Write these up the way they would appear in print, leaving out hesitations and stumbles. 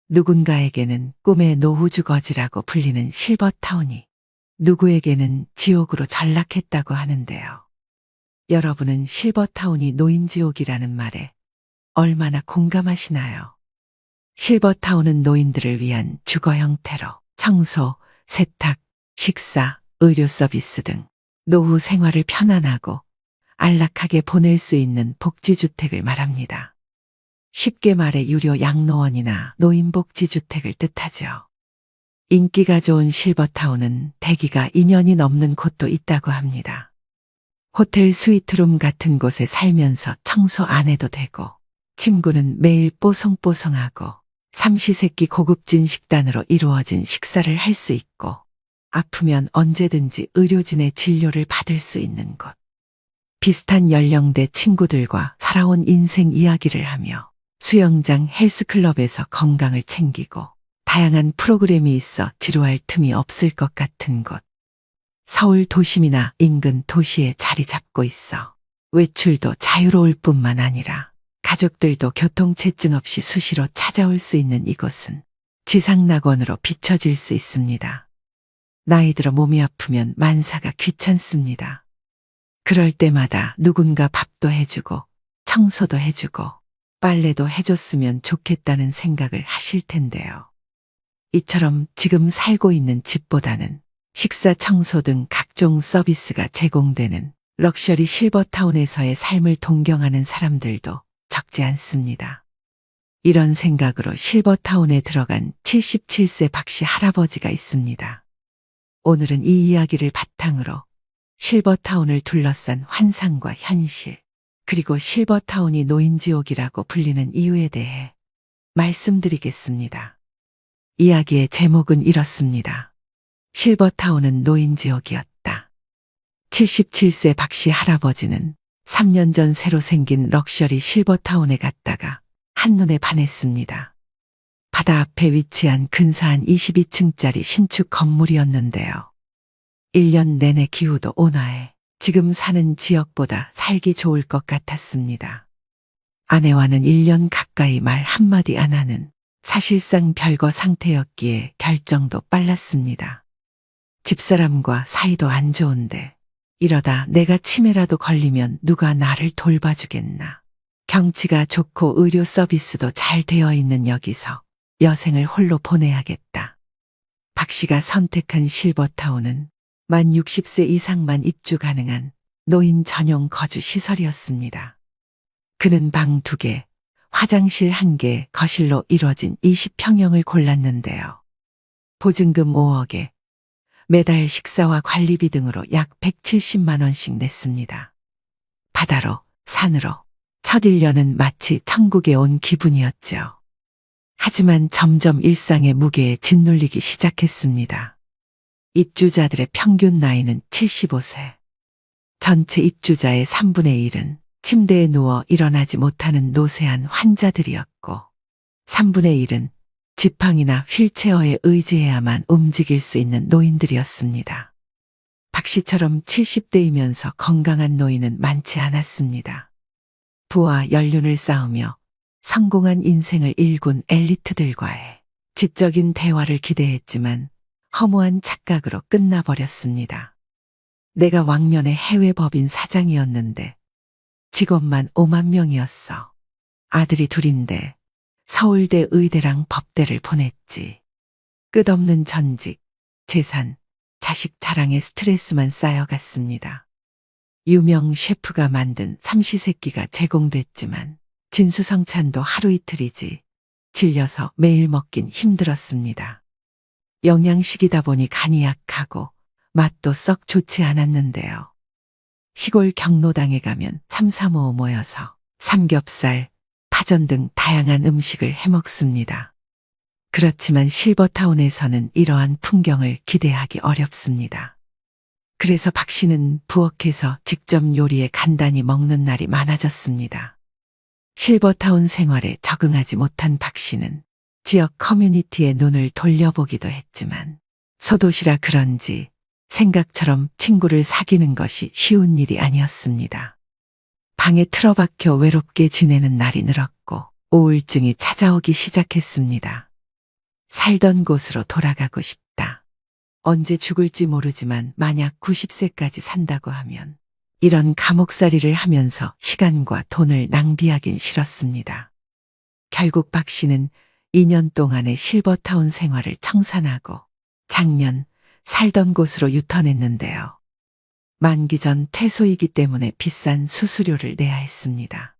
누군가에게는 꿈의 노후주거지라고 불리는 실버타운이 누구에게는 지옥으로 전락했다고 하는데요. 여러분은 실버타운이 노인지옥이라는 말에 얼마나 공감하시나요? 실버타운은 노인들을 위한 주거 형태로 청소, 세탁, 식사, 의료 서비스 등 노후 생활을 편안하고 안락하게 보낼 수 있는 복지주택을 말합니다. 쉽게 말해 유료 양로원이나 노인복지주택을 뜻하죠. 인기가 좋은 실버타운은 대기가 2년이 넘는 곳도 있다고 합니다. 호텔 스위트룸 같은 곳에 살면서 청소 안 해도 되고, 침구는 매일 뽀송뽀송하고, 삼시세끼 고급진 식단으로 이루어진 식사를 할 수 있고, 아프면 언제든지 의료진의 진료를 받을 수 있는 곳. 비슷한 연령대 친구들과 살아온 인생 이야기를 하며 수영장 헬스클럽에서 건강을 챙기고 다양한 프로그램이 있어 지루할 틈이 없을 것 같은 곳. 서울 도심이나 인근 도시에 자리 잡고 있어 외출도 자유로울 뿐만 아니라 가족들도 교통체증 없이 수시로 찾아올 수 있는 이곳은 지상낙원으로 비춰질 수 있습니다. 나이 들어 몸이 아프면 만사가 귀찮습니다. 그럴 때마다 누군가 밥도 해주고 청소도 해주고 빨래도 해줬으면 좋겠다는 생각을 하실 텐데요. 이처럼 지금 살고 있는 집보다는 식사, 청소 등 각종 서비스가 제공되는 럭셔리 실버타운에서의 삶을 동경하는 사람들도 적지 않습니다. 이런 생각으로 실버타운에 들어간 77세 박씨 할아버지가 있습니다. 오늘은 이 이야기를 바탕으로 실버타운을 둘러싼 환상과 현실, 그리고 실버타운이 노인지옥이라고 불리는 이유에 대해 말씀드리겠습니다. 이야기의 제목은 이렇습니다. 실버타운은 노인지옥이었다. 77세 박씨 할아버지는 3년 전 새로 생긴 럭셔리 실버타운에 갔다가 한눈에 반했습니다. 바다 앞에 위치한 근사한 22층짜리 신축 건물이었는데요. 1년 내내 기후도 온화해 지금 사는 지역보다 살기 좋을 것 같았습니다. 아내와는 1년 가까이 말 한마디 안 하는 사실상 별거 상태였기에 결정도 빨랐습니다. 집사람과 사이도 안 좋은데 이러다 내가 치매라도 걸리면 누가 나를 돌봐주겠나. 경치가 좋고 의료 서비스도 잘 되어 있는 여기서 여생을 홀로 보내야겠다. 박 씨가 선택한 실버타운은 만 60세 이상만 입주 가능한 노인 전용 거주 시설이었습니다. 그는 방 2개, 화장실 1개, 거실로 이뤄진 20평형을 골랐는데요. 보증금 5억에 매달 식사와 관리비 등으로 약 170만 원씩 냈습니다. 바다로, 산으로 첫 1년은 마치 천국에 온 기분이었죠. 하지만 점점 일상의 무게에 짓눌리기 시작했습니다. 입주자들의 평균 나이는 75세. 전체 입주자의 3분의 1은 침대에 누워 일어나지 못하는 노쇠한 환자들이었고 3분의 1은 지팡이나 휠체어에 의지해야만 움직일 수 있는 노인들이었습니다. 박 씨처럼 70대이면서 건강한 노인은 많지 않았습니다. 부와 연륜을 쌓으며 성공한 인생을 일군 엘리트들과의 지적인 대화를 기대했지만 허무한 착각으로 끝나버렸습니다. 내가 왕년의 해외 법인 사장이었는데 직원만 5만 명이었어. 아들이 2인데 서울대 의대랑 법대를 보냈지. 끝없는 전직, 재산, 자식 자랑에 스트레스만 쌓여갔습니다. 유명 셰프가 만든 삼시세끼가 제공됐지만 진수성찬도 하루 이틀이지 질려서 매일 먹긴 힘들었습니다. 영양식이다 보니 간이 약하고 맛도 썩 좋지 않았는데요. 시골 경로당에 가면 3, 4, 5 모여서 삼겹살, 파전 등 다양한 음식을 해먹습니다. 그렇지만 실버타운에서는 이러한 풍경을 기대하기 어렵습니다. 그래서 박 씨는 부엌에서 직접 요리해 간단히 먹는 날이 많아졌습니다. 실버타운 생활에 적응하지 못한 박 씨는 지역 커뮤니티에 눈을 돌려보기도 했지만 소도시라 그런지 생각처럼 친구를 사귀는 것이 쉬운 일이 아니었습니다. 방에 틀어박혀 외롭게 지내는 날이 늘었고 우울증이 찾아오기 시작했습니다. 살던 곳으로 돌아가고 싶다. 언제 죽을지 모르지만 만약 90세까지 산다고 하면 이런 감옥살이를 하면서 시간과 돈을 낭비하긴 싫었습니다. 결국 박 씨는 2년 동안의 실버타운 생활을 청산하고 작년 살던 곳으로 유턴했는데요. 만기 전 퇴소이기 때문에 비싼 수수료를 내야 했습니다.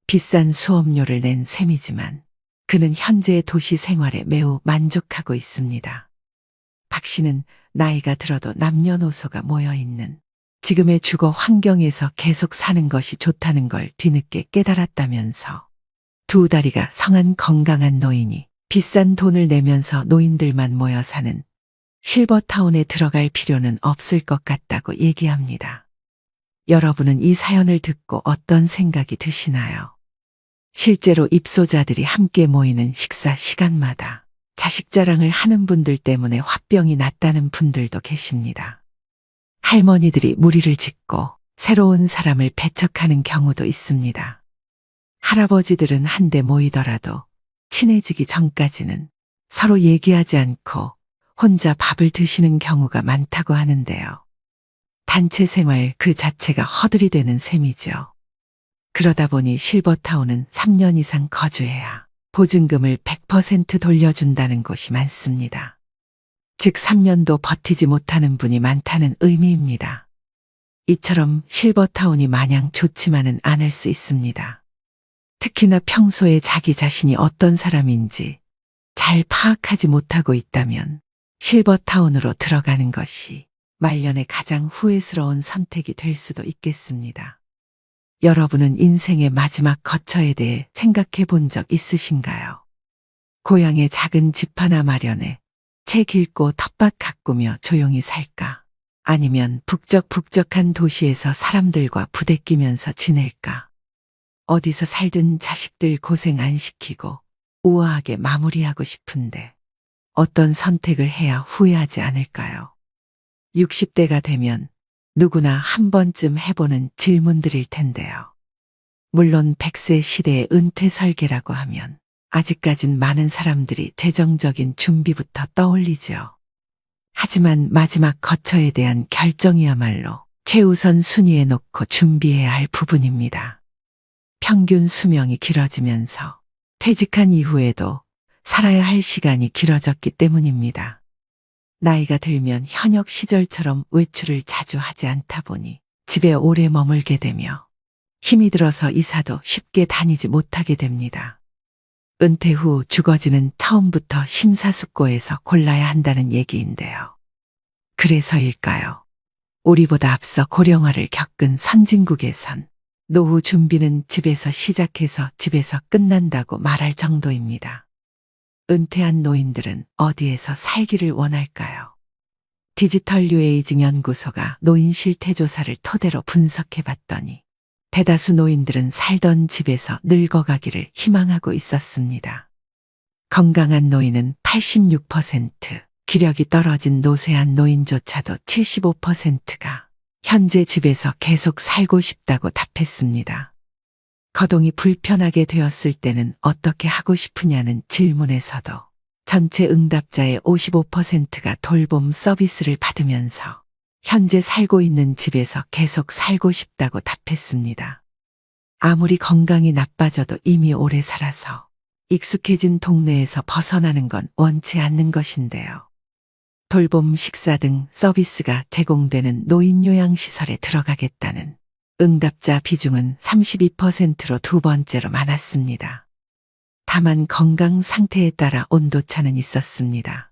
비싼 수업료를 낸 셈이지만 그는 현재의 도시 생활에 매우 만족하고 있습니다. 박 씨는 나이가 들어도 남녀노소가 모여있는 지금의 주거 환경에서 계속 사는 것이 좋다는 걸 뒤늦게 깨달았다면서 두 다리가 성한 건강한 노인이 비싼 돈을 내면서 노인들만 모여 사는 실버타운에 들어갈 필요는 없을 것 같다고 얘기합니다. 여러분은 이 사연을 듣고 어떤 생각이 드시나요? 실제로 입소자들이 함께 모이는 식사 시간마다 자식 자랑을 하는 분들 때문에 화병이 났다는 분들도 계십니다. 할머니들이 무리를 짓고 새로운 사람을 배척하는 경우도 있습니다. 할아버지들은 한데 모이더라도 친해지기 전까지는 서로 얘기하지 않고 혼자 밥을 드시는 경우가 많다고 하는데요. 단체 생활 그 자체가 허들이 되는 셈이죠. 그러다 보니 실버타운은 3년 이상 거주해야 보증금을 100% 돌려준다는 곳이 많습니다. 즉 3년도 버티지 못하는 분이 많다는 의미입니다. 이처럼 실버타운이 마냥 좋지만은 않을 수 있습니다. 특히나 평소에 자기 자신이 어떤 사람인지 잘 파악하지 못하고 있다면 실버타운으로 들어가는 것이 말년에 가장 후회스러운 선택이 될 수도 있겠습니다. 여러분은 인생의 마지막 거처에 대해 생각해 본 적 있으신가요? 고향에 작은 집 하나 마련해 책 읽고 텃밭 가꾸며 조용히 살까? 아니면 북적북적한 도시에서 사람들과 부대끼면서 지낼까? 어디서 살든 자식들 고생 안 시키고 우아하게 마무리하고 싶은데 어떤 선택을 해야 후회하지 않을까요? 60대가 되면 누구나 한 번쯤 해보는 질문들일 텐데요. 물론 100세 시대의 은퇴 설계라고 하면 아직까진 많은 사람들이 재정적인 준비부터 떠올리죠. 하지만 마지막 거처에 대한 결정이야말로 최우선 순위에 놓고 준비해야 할 부분입니다. 평균 수명이 길어지면서 퇴직한 이후에도 살아야 할 시간이 길어졌기 때문입니다. 나이가 들면 현역 시절처럼 외출을 자주 하지 않다 보니 집에 오래 머물게 되며 힘이 들어서 이사도 쉽게 다니지 못하게 됩니다. 은퇴 후 주거지는 처음부터 심사숙고해서 골라야 한다는 얘기인데요. 그래서일까요? 우리보다 앞서 고령화를 겪은 선진국에선 노후 준비는 집에서 시작해서 집에서 끝난다고 말할 정도입니다. 은퇴한 노인들은 어디에서 살기를 원할까요? 디지털 뉴에이징 연구소가 노인 실태 조사를 토대로 분석해 봤더니 대다수 노인들은 살던 집에서 늙어가기를 희망하고 있었습니다. 건강한 노인은 86%, 기력이 떨어진 노쇠한 노인조차도 75%가 현재 집에서 계속 살고 싶다고 답했습니다. 거동이 불편하게 되었을 때는 어떻게 하고 싶으냐는 질문에서도 전체 응답자의 55%가 돌봄 서비스를 받으면서 현재 살고 있는 집에서 계속 살고 싶다고 답했습니다. 아무리 건강이 나빠져도 이미 오래 살아서 익숙해진 동네에서 벗어나는 건 원치 않는 것인데요. 돌봄, 식사 등 서비스가 제공되는 노인요양시설에 들어가겠다는 응답자 비중은 32%로 두 번째로 많았습니다. 다만 건강 상태에 따라 온도차는 있었습니다.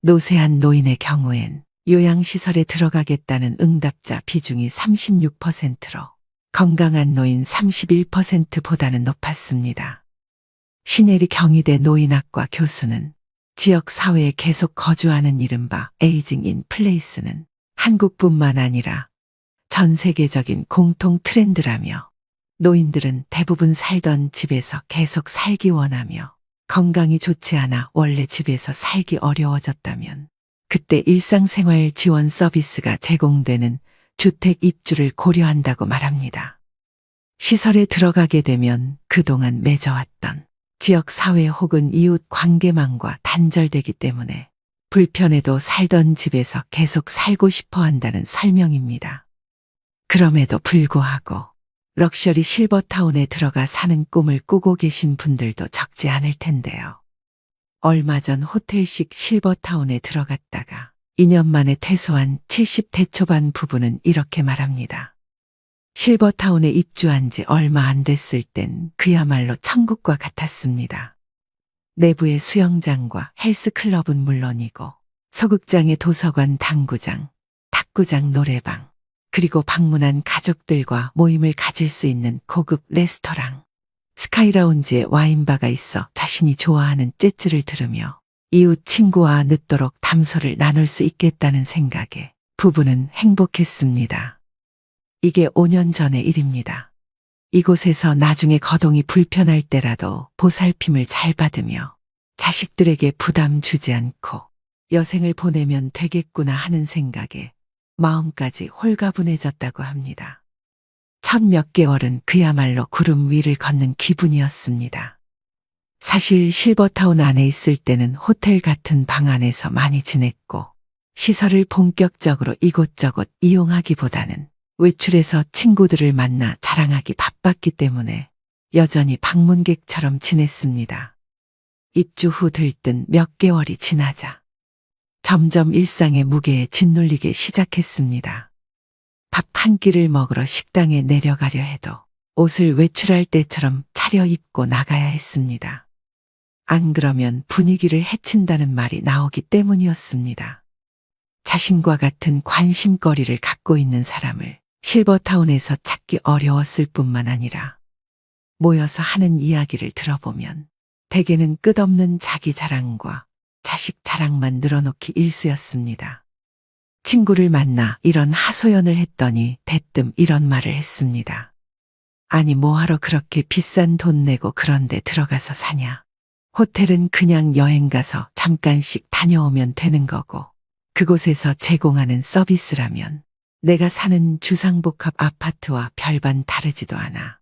노쇠한 노인의 경우엔 요양시설에 들어가겠다는 응답자 비중이 36%로 건강한 노인 31%보다는 높았습니다. 신혜리 경희대 노인학과 교수는 지역 사회에 계속 거주하는 이른바 에이징 인 플레이스는 한국뿐만 아니라 전 세계적인 공통 트렌드라며 노인들은 대부분 살던 집에서 계속 살기 원하며 건강이 좋지 않아 원래 집에서 살기 어려워졌다면 그때 일상생활 지원 서비스가 제공되는 주택 입주를 고려한다고 말합니다. 시설에 들어가게 되면 그동안 맺어왔던 지역 사회 혹은 이웃 관계망과 단절되기 때문에 불편해도 살던 집에서 계속 살고 싶어 한다는 설명입니다. 그럼에도 불구하고 럭셔리 실버타운에 들어가 사는 꿈을 꾸고 계신 분들도 적지 않을 텐데요. 얼마 전 호텔식 실버타운에 들어갔다가 2년 만에 퇴소한 70대 초반 부부는 이렇게 말합니다. 실버타운에 입주한 지 얼마 안 됐을 땐 그야말로 천국과 같았습니다. 내부의 수영장과 헬스클럽은 물론이고 소극장의 도서관, 당구장, 탁구장, 노래방, 그리고 방문한 가족들과 모임을 가질 수 있는 고급 레스토랑, 스카이라운지에 와인바가 있어 자신이 좋아하는 재즈를 들으며 이웃 친구와 늦도록 담소를 나눌 수 있겠다는 생각에 부부는 행복했습니다. 이게 5년 전의 일입니다. 이곳에서 나중에 거동이 불편할 때라도 보살핌을 잘 받으며 자식들에게 부담 주지 않고 여생을 보내면 되겠구나 하는 생각에 마음까지 홀가분해졌다고 합니다. 첫 몇 개월은 그야말로 구름 위를 걷는 기분이었습니다. 사실 실버타운 안에 있을 때는 호텔 같은 방 안에서 많이 지냈고 시설을 본격적으로 이곳저곳 이용하기보다는 외출해서 친구들을 만나 자랑하기 바빴기 때문에 여전히 방문객처럼 지냈습니다. 입주 후 들뜬 몇 개월이 지나자 점점 일상의 무게에 짓눌리기 시작했습니다. 밥 한 끼를 먹으러 식당에 내려가려 해도 옷을 외출할 때처럼 차려입고 나가야 했습니다. 안 그러면 분위기를 해친다는 말이 나오기 때문이었습니다. 자신과 같은 관심거리를 갖고 있는 사람을 실버타운에서 찾기 어려웠을 뿐만 아니라 모여서 하는 이야기를 들어보면 대개는 끝없는 자기 자랑과 자식 자랑만 늘어놓기 일쑤였습니다. 친구를 만나 이런 하소연을 했더니 대뜸 이런 말을 했습니다. 아니 뭐하러 그렇게 비싼 돈 내고 그런 데 들어가서 사냐. 호텔은 그냥 여행 가서 잠깐씩 다녀오면 되는 거고 그곳에서 제공하는 서비스라면 내가 사는 주상복합 아파트와 별반 다르지도 않아.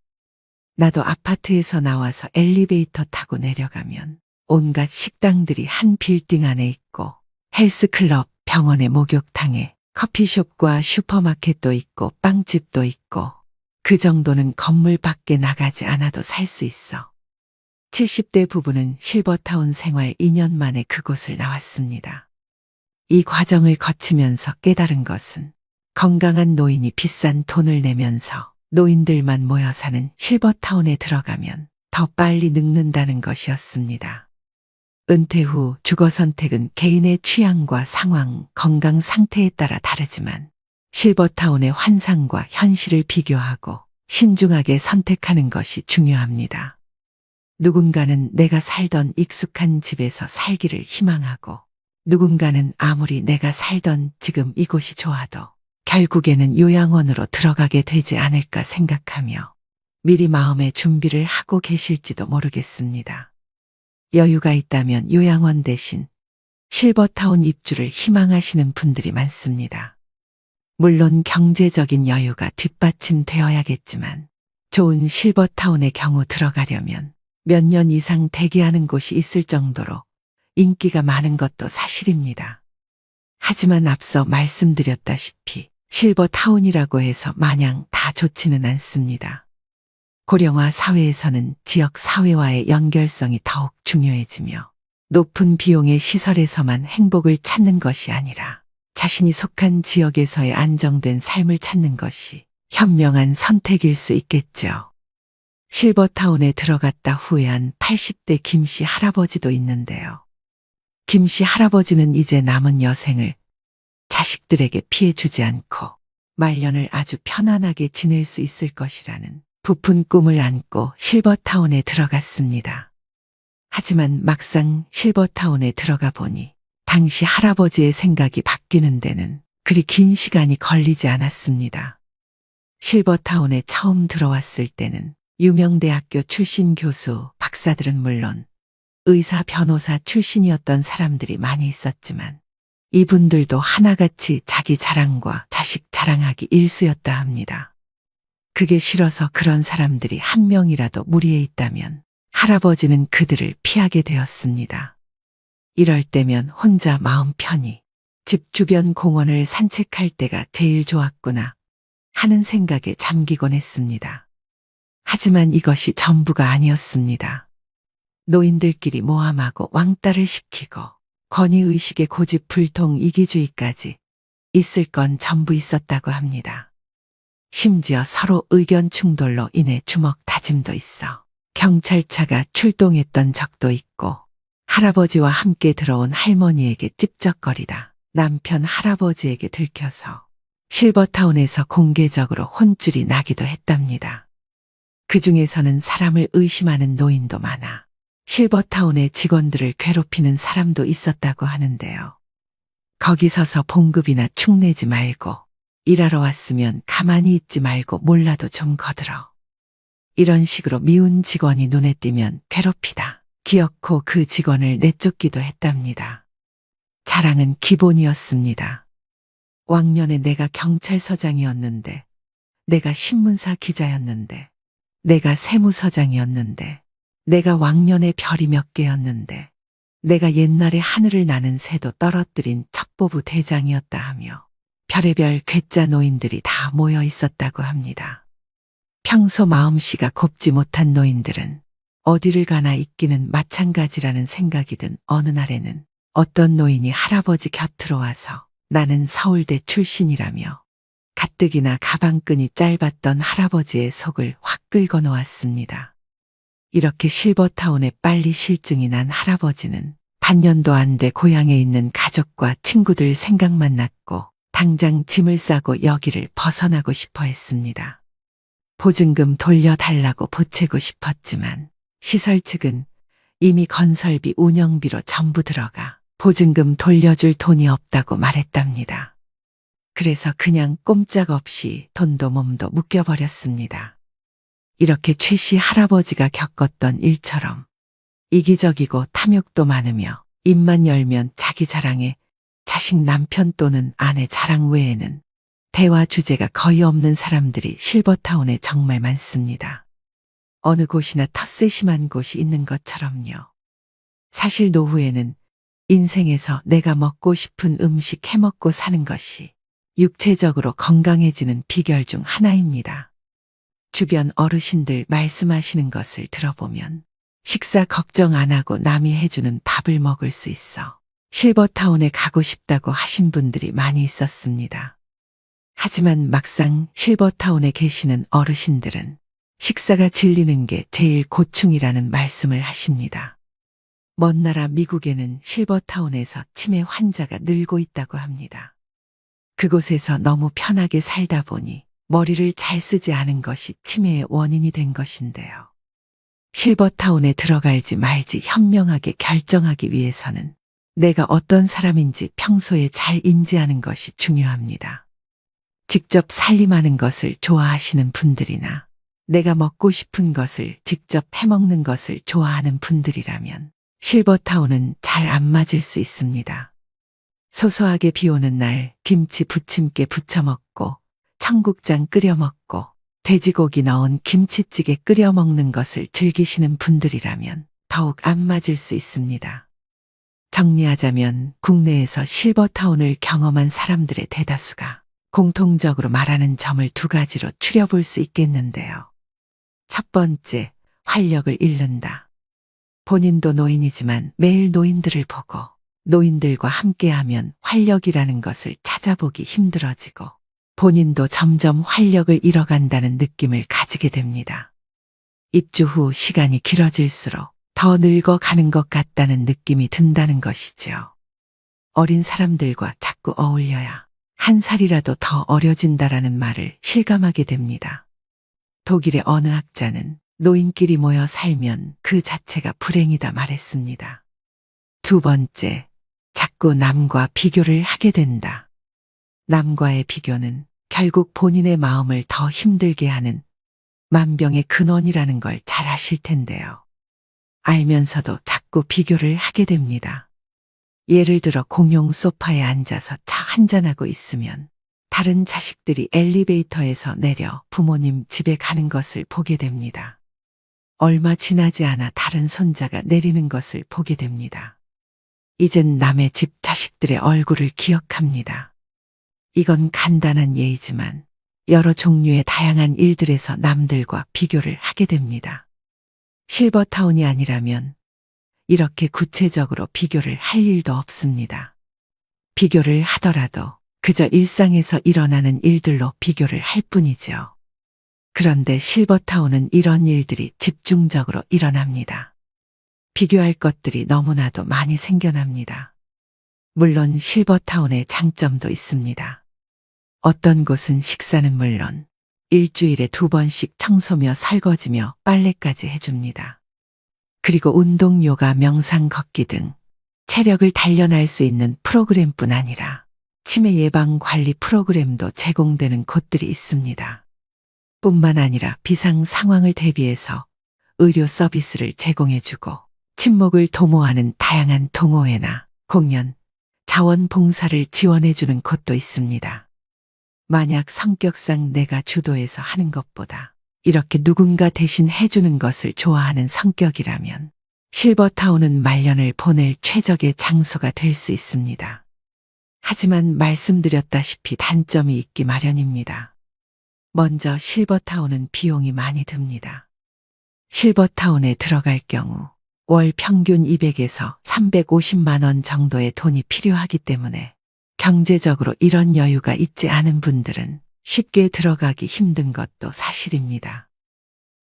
나도 아파트에서 나와서 엘리베이터 타고 내려가면 온갖 식당들이 한 빌딩 안에 있고 헬스클럽, 병원의 목욕탕에 커피숍과 슈퍼마켓도 있고 빵집도 있고 그 정도는 건물 밖에 나가지 않아도 살 수 있어. 70대 부부는 실버타운 생활 2년 만에 그곳을 나왔습니다. 이 과정을 거치면서 깨달은 것은 건강한 노인이 비싼 돈을 내면서 노인들만 모여 사는 실버타운에 들어가면 더 빨리 늙는다는 것이었습니다. 은퇴 후 주거 선택은 개인의 취향과 상황, 건강 상태에 따라 다르지만 실버타운의 환상과 현실을 비교하고 신중하게 선택하는 것이 중요합니다. 누군가는 내가 살던 익숙한 집에서 살기를 희망하고 누군가는 아무리 내가 살던 지금 이곳이 좋아도 결국에는 요양원으로 들어가게 되지 않을까 생각하며 미리 마음의 준비를 하고 계실지도 모르겠습니다. 여유가 있다면 요양원 대신 실버타운 입주를 희망하시는 분들이 많습니다. 물론 경제적인 여유가 뒷받침되어야겠지만 좋은 실버타운의 경우 들어가려면 몇 년 이상 대기하는 곳이 있을 정도로 인기가 많은 것도 사실입니다. 하지만 앞서 말씀드렸다시피 실버타운이라고 해서 마냥 다 좋지는 않습니다. 고령화 사회에서는 지역 사회와의 연결성이 더욱 중요해지며 높은 비용의 시설에서만 행복을 찾는 것이 아니라 자신이 속한 지역에서의 안정된 삶을 찾는 것이 현명한 선택일 수 있겠죠. 실버타운에 들어갔다 후회한 80대 김씨 할아버지도 있는데요. 김씨 할아버지는 이제 남은 여생을 자식들에게 피해 주지 않고 말년을 아주 편안하게 지낼 수 있을 것이라는 부푼 꿈을 안고 실버타운에 들어갔습니다. 하지만 막상 실버타운에 들어가 보니 당시 할아버지의 생각이 바뀌는 데는 그리 긴 시간이 걸리지 않았습니다. 실버타운에 처음 들어왔을 때는 유명 대학교 출신 교수, 박사들은 물론 의사, 변호사 출신이었던 사람들이 많이 있었지만 이분들도 하나같이 자기 자랑과 자식 자랑하기 일쑤였다 합니다. 그게 싫어서 그런 사람들이 한 명이라도 무리에 있다면 할아버지는 그들을 피하게 되었습니다. 이럴 때면 혼자 마음 편히 집 주변 공원을 산책할 때가 제일 좋았구나 하는 생각에 잠기곤 했습니다. 하지만 이것이 전부가 아니었습니다. 노인들끼리 모함하고 왕따를 시키고 권위의식의 고집불통 이기주의까지 있을 건 전부 있었다고 합니다. 심지어 서로 의견 충돌로 인해 주먹 다짐도 있어 경찰차가 출동했던 적도 있고 할아버지와 함께 들어온 할머니에게 찝쩍거리다 남편 할아버지에게 들켜서 실버타운에서 공개적으로 혼쭐이 나기도 했답니다. 그 중에서는 사람을 의심하는 노인도 많아 실버타운의 직원들을 괴롭히는 사람도 있었다고 하는데요. 거기 서서 봉급이나 축내지 말고 일하러 왔으면 가만히 있지 말고 몰라도 좀 거들어. 이런 식으로 미운 직원이 눈에 띄면 괴롭히다. 기어코 그 직원을 내쫓기도 했답니다. 자랑은 기본이었습니다. 왕년에 내가 경찰서장이었는데, 내가 신문사 기자였는데, 내가 세무서장이었는데, 내가 왕년에 별이 몇 개였는데, 내가 옛날에 하늘을 나는 새도 떨어뜨린 첩보부 대장이었다 하며 별의별 괴짜 노인들이 다 모여 있었다고 합니다. 평소 마음씨가 곱지 못한 노인들은 어디를 가나 있기는 마찬가지라는 생각이 든 어느 날에는 어떤 노인이 할아버지 곁으로 와서 나는 서울대 출신이라며 가뜩이나 가방끈이 짧았던 할아버지의 속을 확 긁어 놓았습니다. 이렇게 실버타운에 빨리 실증이 난 할아버지는 반년도 안 돼 고향에 있는 가족과 친구들 생각만 났고 당장 짐을 싸고 여기를 벗어나고 싶어 했습니다. 보증금 돌려달라고 보채고 싶었지만 시설 측은 이미 건설비 운영비로 전부 들어가 보증금 돌려줄 돈이 없다고 말했답니다. 그래서 그냥 꼼짝없이 돈도 몸도 묶여버렸습니다. 이렇게 최 씨 할아버지가 겪었던 일처럼 이기적이고 탐욕도 많으며 입만 열면 자기 자랑에 자식 남편 또는 아내 자랑 외에는 대화 주제가 거의 없는 사람들이 실버타운에 정말 많습니다. 어느 곳이나 텃세심한 곳이 있는 것처럼요. 사실 노후에는 인생에서 내가 먹고 싶은 음식 해먹고 사는 것이 육체적으로 건강해지는 비결 중 하나입니다. 주변 어르신들 말씀하시는 것을 들어보면 식사 걱정 안 하고 남이 해주는 밥을 먹을 수 있어 실버타운에 가고 싶다고 하신 분들이 많이 있었습니다. 하지만 막상 실버타운에 계시는 어르신들은 식사가 질리는 게 제일 고충이라는 말씀을 하십니다. 먼 나라 미국에는 실버타운에서 치매 환자가 늘고 있다고 합니다. 그곳에서 너무 편하게 살다 보니 머리를 잘 쓰지 않은 것이 치매의 원인이 된 것인데요. 실버타운에 들어갈지 말지 현명하게 결정하기 위해서는 내가 어떤 사람인지 평소에 잘 인지하는 것이 중요합니다. 직접 살림하는 것을 좋아하시는 분들이나 내가 먹고 싶은 것을 직접 해먹는 것을 좋아하는 분들이라면 실버타운은 잘 안 맞을 수 있습니다. 소소하게 비 오는 날 김치 부침개 부쳐 먹고 청국장 끓여 먹고 돼지고기 넣은 김치찌개 끓여 먹는 것을 즐기시는 분들이라면 더욱 안 맞을 수 있습니다. 정리하자면 국내에서 실버타운을 경험한 사람들의 대다수가 공통적으로 말하는 점을 두 가지로 추려볼 수 있겠는데요. 첫 번째, 활력을 잃는다. 본인도 노인이지만 매일 노인들을 보고 노인들과 함께하면 활력이라는 것을 찾아보기 힘들어지고 본인도 점점 활력을 잃어간다는 느낌을 가지게 됩니다. 입주 후 시간이 길어질수록 더 늙어가는 것 같다는 느낌이 든다는 것이죠. 어린 사람들과 자꾸 어울려야 한 살이라도 더 어려진다라는 말을 실감하게 됩니다. 독일의 어느 학자는 노인끼리 모여 살면 그 자체가 불행이다 말했습니다. 두 번째, 자꾸 남과 비교를 하게 된다. 남과의 비교는 결국 본인의 마음을 더 힘들게 하는 만병의 근원이라는 걸 잘 아실 텐데요. 알면서도 자꾸 비교를 하게 됩니다. 예를 들어 공용 소파에 앉아서 차 한잔하고 있으면 다른 자식들이 엘리베이터에서 내려 부모님 집에 가는 것을 보게 됩니다. 얼마 지나지 않아 다른 손자가 내리는 것을 보게 됩니다. 이젠 남의 집 자식들의 얼굴을 기억합니다. 이건 간단한 예이지만 여러 종류의 다양한 일들에서 남들과 비교를 하게 됩니다. 실버타운이 아니라면 이렇게 구체적으로 비교를 할 일도 없습니다. 비교를 하더라도 그저 일상에서 일어나는 일들로 비교를 할 뿐이죠. 그런데 실버타운은 이런 일들이 집중적으로 일어납니다. 비교할 것들이 너무나도 많이 생겨납니다. 물론 실버타운의 장점도 있습니다. 어떤 곳은 식사는 물론 일주일에 2번씩 청소며 설거지며 빨래까지 해줍니다. 그리고 운동, 요가, 명상, 걷기 등 체력을 단련할 수 있는 프로그램뿐 아니라 치매 예방 관리 프로그램도 제공되는 곳들이 있습니다. 뿐만 아니라 비상 상황을 대비해서 의료 서비스를 제공해주고 친목을 도모하는 다양한 동호회나 공연, 자원봉사를 지원해주는 곳도 있습니다. 만약 성격상 내가 주도해서 하는 것보다 이렇게 누군가 대신 해주는 것을 좋아하는 성격이라면 실버타운은 말년을 보낼 최적의 장소가 될 수 있습니다. 하지만 말씀드렸다시피 단점이 있기 마련입니다. 먼저 실버타운은 비용이 많이 듭니다. 실버타운에 들어갈 경우 월 평균 200에서 350만 원 정도의 돈이 필요하기 때문에 경제적으로 이런 여유가 있지 않은 분들은 쉽게 들어가기 힘든 것도 사실입니다.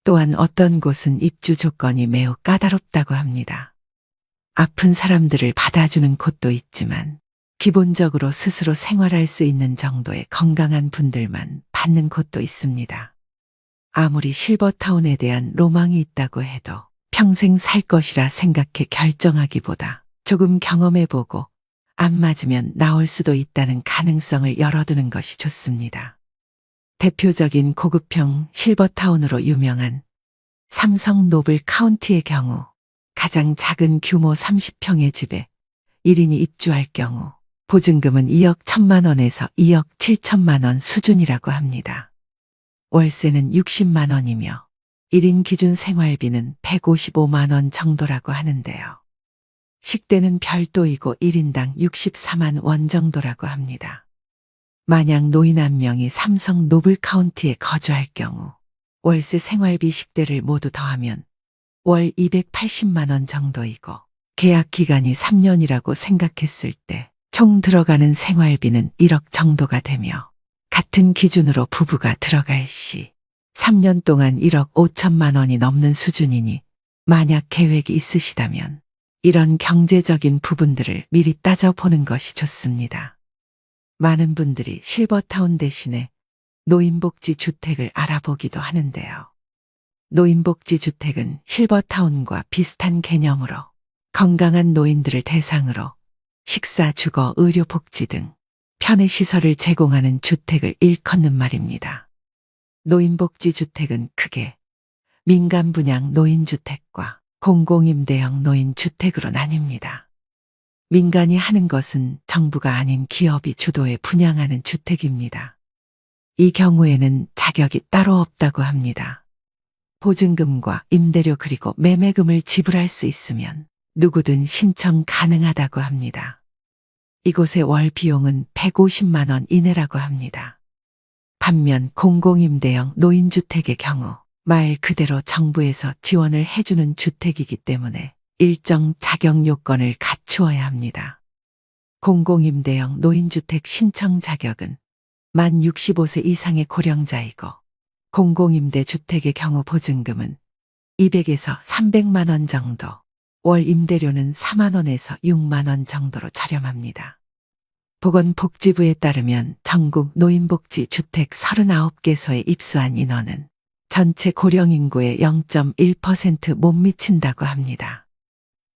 또한 어떤 곳은 입주 조건이 매우 까다롭다고 합니다. 아픈 사람들을 받아주는 곳도 있지만 기본적으로 스스로 생활할 수 있는 정도의 건강한 분들만 받는 곳도 있습니다. 아무리 실버타운에 대한 로망이 있다고 해도 평생 살 것이라 생각해 결정하기보다 조금 경험해보고 안 맞으면 나올 수도 있다는 가능성을 열어두는 것이 좋습니다. 대표적인 고급형 실버타운으로 유명한 삼성 노블 카운티의 경우 가장 작은 규모 30평의 집에 1인이 입주할 경우 보증금은 2억 1천만 원에서 2억 7천만 원 수준이라고 합니다. 월세는 60만 원이며 1인 기준 생활비는 155만 원 정도라고 하는데요. 식대는 별도이고 1인당 64만 원 정도라고 합니다. 만약 노인 한 명이 삼성 노블 카운티에 거주할 경우 월세 생활비 식대를 모두 더하면 월 280만 원 정도이고 계약 기간이 3년이라고 생각했을 때 총 들어가는 생활비는 1억 정도가 되며 같은 기준으로 부부가 들어갈 시 3년 동안 1억 5천만 원이 넘는 수준이니 만약 계획이 있으시다면 이런 경제적인 부분들을 미리 따져보는 것이 좋습니다. 많은 분들이 실버타운 대신에 노인복지 주택을 알아보기도 하는데요. 노인복지 주택은 실버타운과 비슷한 개념으로 건강한 노인들을 대상으로 식사, 주거, 의료, 복지 등 편의 시설을 제공하는 주택을 일컫는 말입니다. 노인복지 주택은 크게 민간 분양 노인주택과 공공임대형 노인주택으로 나뉩니다. 민간이 하는 것은 정부가 아닌 기업이 주도해 분양하는 주택입니다. 이 경우에는 자격이 따로 없다고 합니다. 보증금과 임대료 그리고 매매금을 지불할 수 있으면 누구든 신청 가능하다고 합니다. 이곳의 월 비용은 150만 원 이내라고 합니다. 반면 공공임대형 노인주택의 경우 말 그대로 정부에서 지원을 해주는 주택이기 때문에 일정 자격 요건을 갖추어야 합니다. 공공임대형 노인주택 신청 자격은 만 65세 이상의 고령자이고 공공임대주택의 경우 보증금은 200에서 300만 원 정도, 월 임대료는 4만 원에서 6만 원 정도로 저렴합니다. 보건복지부에 따르면 전국 노인복지 주택 39개소에 입소한 인원은 전체 고령 인구의 0.1% 못 미친다고 합니다.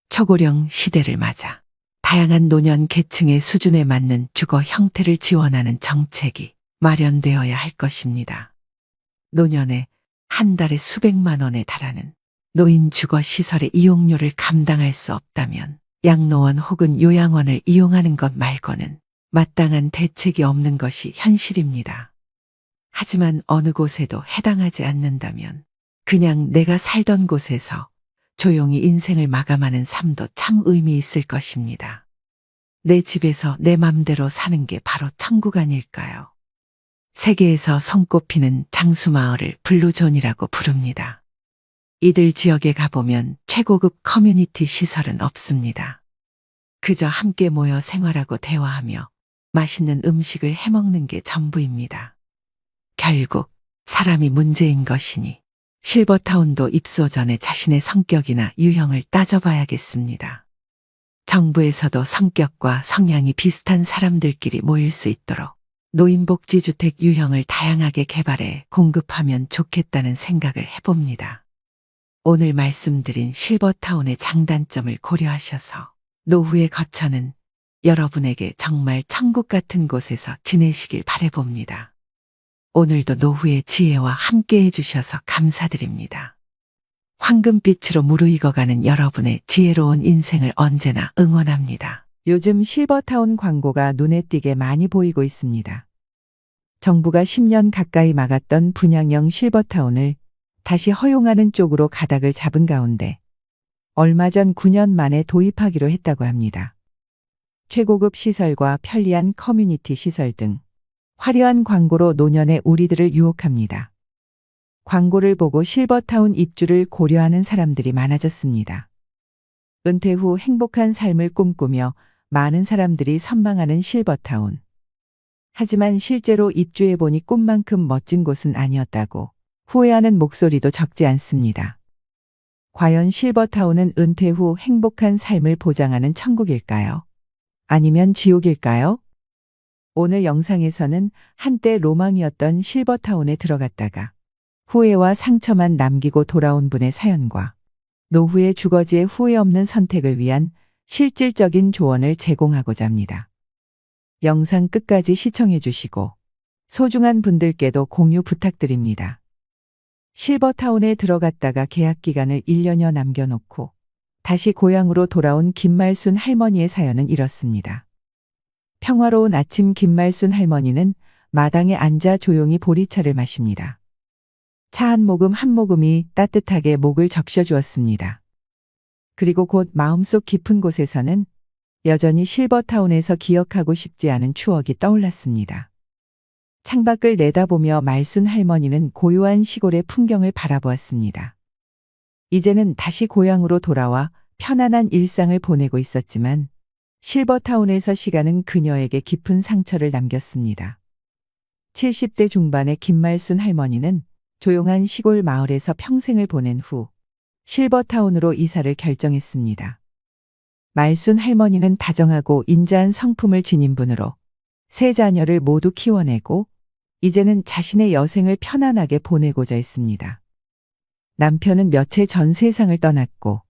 초고령 시대를 맞아 다양한 노년 계층의 수준에 맞는 주거 형태를 지원하는 정책이 마련되어야 할 것입니다. 노년에 한 달에 수백만 원에 달하는 노인 주거 시설의 이용료를 감당할 수 없다면 양로원 혹은 요양원을 이용하는 것 말고는 마땅한 대책이 없는 것이 현실입니다. 하지만 어느 곳에도 해당하지 않는다면 그냥 내가 살던 곳에서 조용히 인생을 마감하는 삶도 참 의미 있을 것입니다. 내 집에서 내 맘대로 사는 게 바로 천국 아닐까요? 세계에서 손꼽히는 장수마을을 블루존이라고 부릅니다. 이들 지역에 가보면 최고급 커뮤니티 시설은 없습니다. 그저 함께 모여 생활하고 대화하며 맛있는 음식을 해먹는 게 전부입니다. 결국 사람이 문제인 것이니 실버타운도 입소 전에 자신의 성격이나 유형을 따져봐야겠습니다. 정부에서도 성격과 성향이 비슷한 사람들끼리 모일 수 있도록 노인복지주택 유형을 다양하게 개발해 공급하면 좋겠다는 생각을 해봅니다. 오늘 말씀드린 실버타운의 장단점을 고려하셔서 노후의 거처는 여러분에게 정말 천국 같은 곳에서 지내시길 바라봅니다. 오늘도 노후의 지혜와 함께 해주셔서 감사드립니다. 황금빛으로 무르익어가는 여러분의 지혜로운 인생을 언제나 응원합니다. 요즘 실버타운 광고가 눈에 띄게 많이 보이고 있습니다. 정부가 10년 가까이 막았던 분양형 실버타운을 다시 허용하는 쪽으로 가닥을 잡은 가운데 얼마 전 9년 만에 도입하기로 했다고 합니다. 최고급 시설과 편리한 커뮤니티 시설 등 화려한 광고로 노년의 우리들을 유혹합니다. 광고를 보고 실버타운 입주를 고려하는 사람들이 많아졌습니다. 은퇴 후 행복한 삶을 꿈꾸며 많은 사람들이 선망하는 실버타운. 하지만 실제로 입주해보니 꿈만큼 멋진 곳은 아니었다고 후회하는 목소리도 적지 않습니다. 과연 실버타운은 은퇴 후 행복한 삶을 보장하는 천국일까요? 아니면 지옥일까요? 오늘 영상에서는 한때 로망이었던 실버타운에 들어갔다가 후회와 상처만 남기고 돌아온 분의 사연과 노후의 주거지의 후회 없는 선택을 위한 실질적인 조언을 제공하고자 합니다. 영상 끝까지 시청해 주시고 소중한 분들께도 공유 부탁드립니다. 실버타운에 들어갔다가 계약 기간을 1년여 남겨놓고 다시 고향으로 돌아온 김말순 할머니의 사연은 이렇습니다. 평화로운 아침 김말순 할머니는 마당에 앉아 조용히 보리차를 마십니다. 차 한 모금이 따뜻하게 목을 적셔주었습니다. 그리고 곧 마음속 깊은 곳에서는 여전히 실버타운에서 기억하고 싶지 않은 추억이 떠올랐습니다. 창밖을 내다보며 말순 할머니는 고요한 시골의 풍경을 바라보았습니다. 이제는 다시 고향으로 돌아와 편안한 일상을 보내고 있었지만 실버타운에서 시간은 그녀에게 깊은 상처를 남겼습니다. 70대 중반의 김말순 할머니는 조용한 시골 마을에서 평생을 보낸 후 실버타운으로 이사를 결정했습니다. 말순 할머니는 다정하고 인자한 성품을 지닌 분으로 세 자녀를 모두 키워내고 이제는 자신의 여생을 편안하게 보내고자 했습니다. 남편은 몇 해 전 세상을 떠났고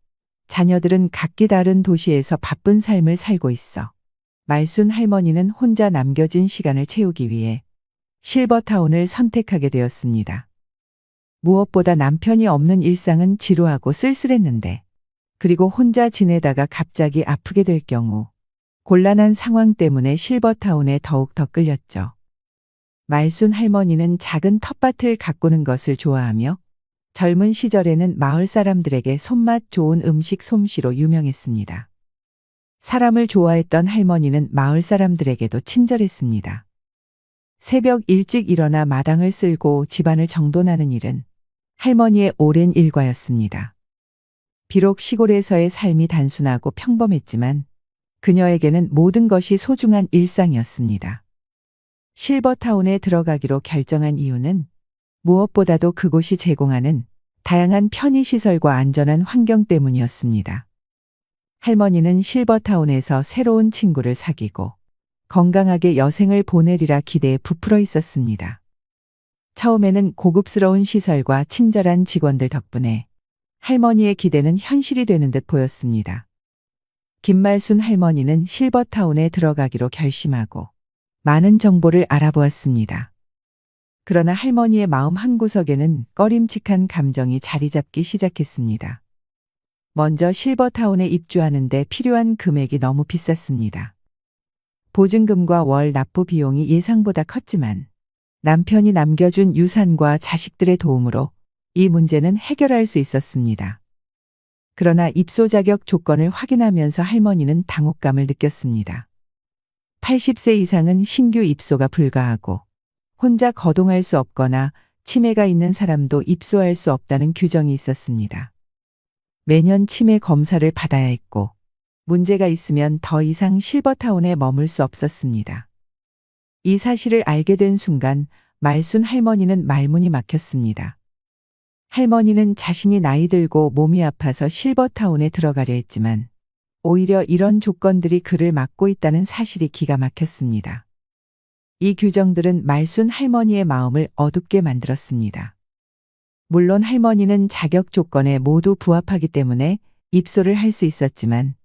자녀들은 각기 다른 도시에서 바쁜 삶을 살고 있어 말순 할머니는 혼자 남겨진 시간을 채우기 위해 실버타운을 선택하게 되었습니다. 무엇보다 남편이 없는 일상은 지루하고 쓸쓸했는데 그리고 혼자 지내다가 갑자기 아프게 될 경우 곤란한 상황 때문에 실버타운에 더욱 더 끌렸죠. 말순 할머니는 작은 텃밭을 가꾸는 것을 좋아하며 젊은 시절에는 마을 사람들에게 손맛 좋은 음식 솜씨로 유명했습니다. 사람을 좋아했던 할머니는 마을 사람들에게도 친절했습니다. 새벽 일찍 일어나 마당을 쓸고 집안을 정돈하는 일은 할머니의 오랜 일과였습니다. 비록 시골에서의 삶이 단순하고 평범했지만 그녀에게는 모든 것이 소중한 일상이었습니다. 실버타운에 들어가기로 결정한 이유는 무엇보다도 그곳이 제공하는 다양한 편의시설과 안전한 환경 때문이었습니다. 할머니는 실버타운에서 새로운 친구를 사귀고 건강하게 여생을 보내리라 기대에 부풀어 있었습니다. 처음에는 고급스러운 시설과 친절한 직원들 덕분에 할머니의 기대는 현실이 되는 듯 보였습니다. 김말순 할머니는 실버타운에 들어가기로 결심하고 많은 정보를 알아보았습니다. 그러나 할머니의 마음 한구석에는 꺼림칙한 감정이 자리 잡기 시작했습니다. 먼저 실버타운에 입주하는데 필요한 금액이 너무 비쌌습니다. 보증금과 월 납부 비용이 예상보다 컸지만 남편이 남겨준 유산과 자식들의 도움으로 이 문제는 해결할 수 있었습니다. 그러나 입소 자격 조건을 확인하면서 할머니는 당혹감을 느꼈습니다. 80세 이상은 신규 입소가 불가하고 혼자 거동할 수 없거나 치매가 있는 사람도 입소할 수 없다는 규정이 있었습니다. 매년 치매 검사를 받아야 했고 문제가 있으면 더 이상 실버타운에 머물 수 없었습니다. 이 사실을 알게 된 순간 말순 할머니는 말문이 막혔습니다. 할머니는 자신이 나이 들고 몸이 아파서 실버타운에 들어가려 했지만 오히려 이런 조건들이 그를 막고 있다는 사실이 기가 막혔습니다. 이 규정들은 말순 할머니의 마음을 어둡게 만들었습니다. 물론 할머니는 자격 조건에 모두 부합하기 때문에 입소를 할 수 있었지만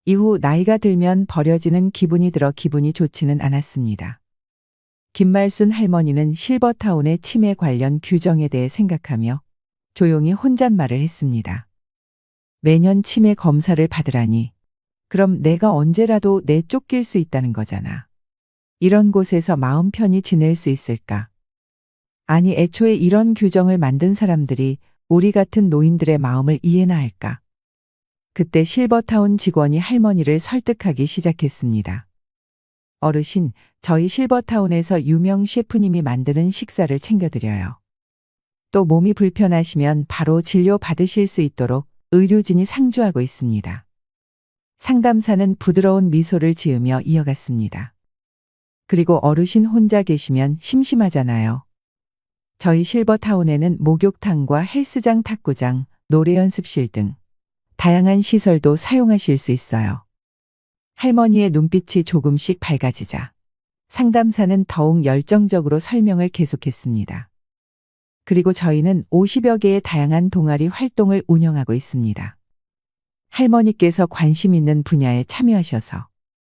이후 나이가 들면 버려지는 기분이 들어 기분이 좋지는 않았습니다. 김말순 할머니는 실버타운의 치매 관련 규정에 대해 생각하며 조용히 혼잣말을 했습니다. 매년 치매 검사를 받으라니 그럼 내가 언제라도 내쫓길 수 있다는 거잖아. 이런 곳에서 마음 편히 지낼 수 있을까? 아니 애초에 이런 규정을 만든 사람들이 우리 같은 노인들의 마음을 이해나 할까? 그때 실버타운 직원이 할머니를 설득하기 시작했습니다. 어르신, 저희 실버타운에서 유명 셰프님이 만드는 식사를 챙겨드려요. 또 몸이 불편하시면 바로 진료 받으실 수 있도록 의료진이 상주하고 있습니다. 상담사는 부드러운 미소를 지으며 이어갔습니다. 그리고 어르신 혼자 계시면 심심하잖아요. 저희 실버타운에는 목욕탕과 헬스장, 탁구장, 노래 연습실 등 다양한 시설도 사용하실 수 있어요. 할머니의 눈빛이 조금씩 밝아지자 상담사는 더욱 열정적으로 설명을 계속했습니다. 그리고 저희는 50여 개의 다양한 동아리 활동을 운영하고 있습니다. 할머니께서 관심 있는 분야에 참여하셔서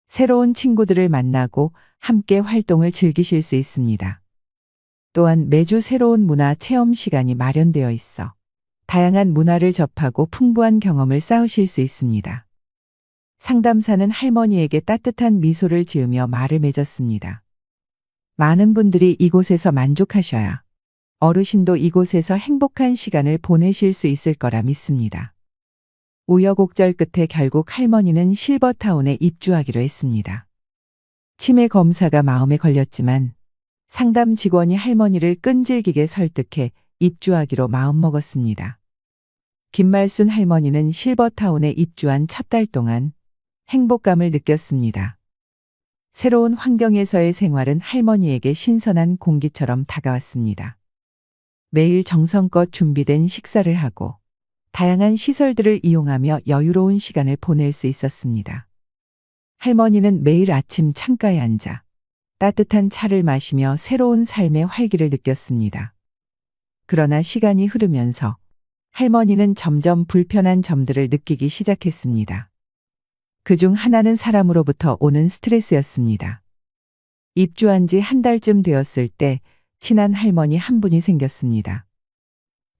새로운 친구들을 만나고 함께 활동을 즐기실 수 있습니다. 또한 매주 새로운 문화 체험 시간이 마련되어 있어 다양한 문화를 접하고 풍부한 경험을 쌓으실 수 있습니다. 상담사는 할머니에게 따뜻한 미소를 지으며 말을 맺었습니다. 많은 분들이 이곳에서 만족하셔야 어르신도 이곳에서 행복한 시간을 보내실 수 있을 거라 믿습니다. 우여곡절 끝에 결국 할머니는 실버타운에 입주하기로 했습니다. 치매 검사가 마음에 걸렸지만 상담 직원이 할머니를 끈질기게 설득해 입주하기로 마음먹었습니다. 김말순 할머니는 실버타운에 입주한 첫 달 동안 행복감을 느꼈습니다. 새로운 환경에서의 생활은 할머니에게 신선한 공기처럼 다가왔습니다. 매일 정성껏 준비된 식사를 하고 다양한 시설들을 이용하며 여유로운 시간을 보낼 수 있었습니다. 할머니는 매일 아침 창가에 앉아 따뜻한 차를 마시며 새로운 삶의 활기를 느꼈습니다. 그러나 시간이 흐르면서 할머니는 점점 불편한 점들을 느끼기 시작했습니다. 그중 하나는 사람으로부터 오는 스트레스였습니다. 입주한 지 한 달쯤 되었을 때 친한 할머니 한 분이 생겼습니다.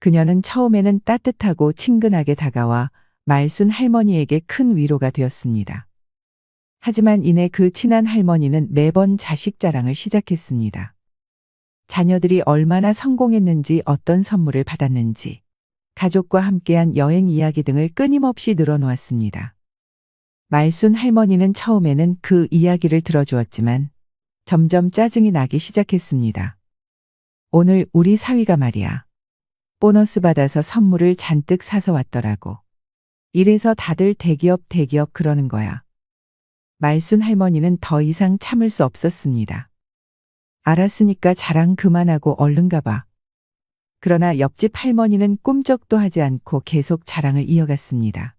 그녀는 처음에는 따뜻하고 친근하게 다가와 말순 할머니에게 큰 위로가 되었습니다. 하지만 이내 그 친한 할머니는 매번 자식 자랑을 시작했습니다. 자녀들이 얼마나 성공했는지, 어떤 선물을 받았는지, 가족과 함께한 여행 이야기 등을 끊임없이 늘어놓았습니다. 말순 할머니는 처음에는 그 이야기를 들어주었지만 점점 짜증이 나기 시작했습니다. 오늘 우리 사위가 말이야. 보너스 받아서 선물을 잔뜩 사서 왔더라고. 이래서 다들 대기업 그러는 거야. 말순 할머니는 더 이상 참을 수 없었습니다. 알았으니까 자랑 그만하고 얼른 가봐. 그러나 옆집 할머니는 꿈쩍도 하지 않고 계속 자랑을 이어갔습니다.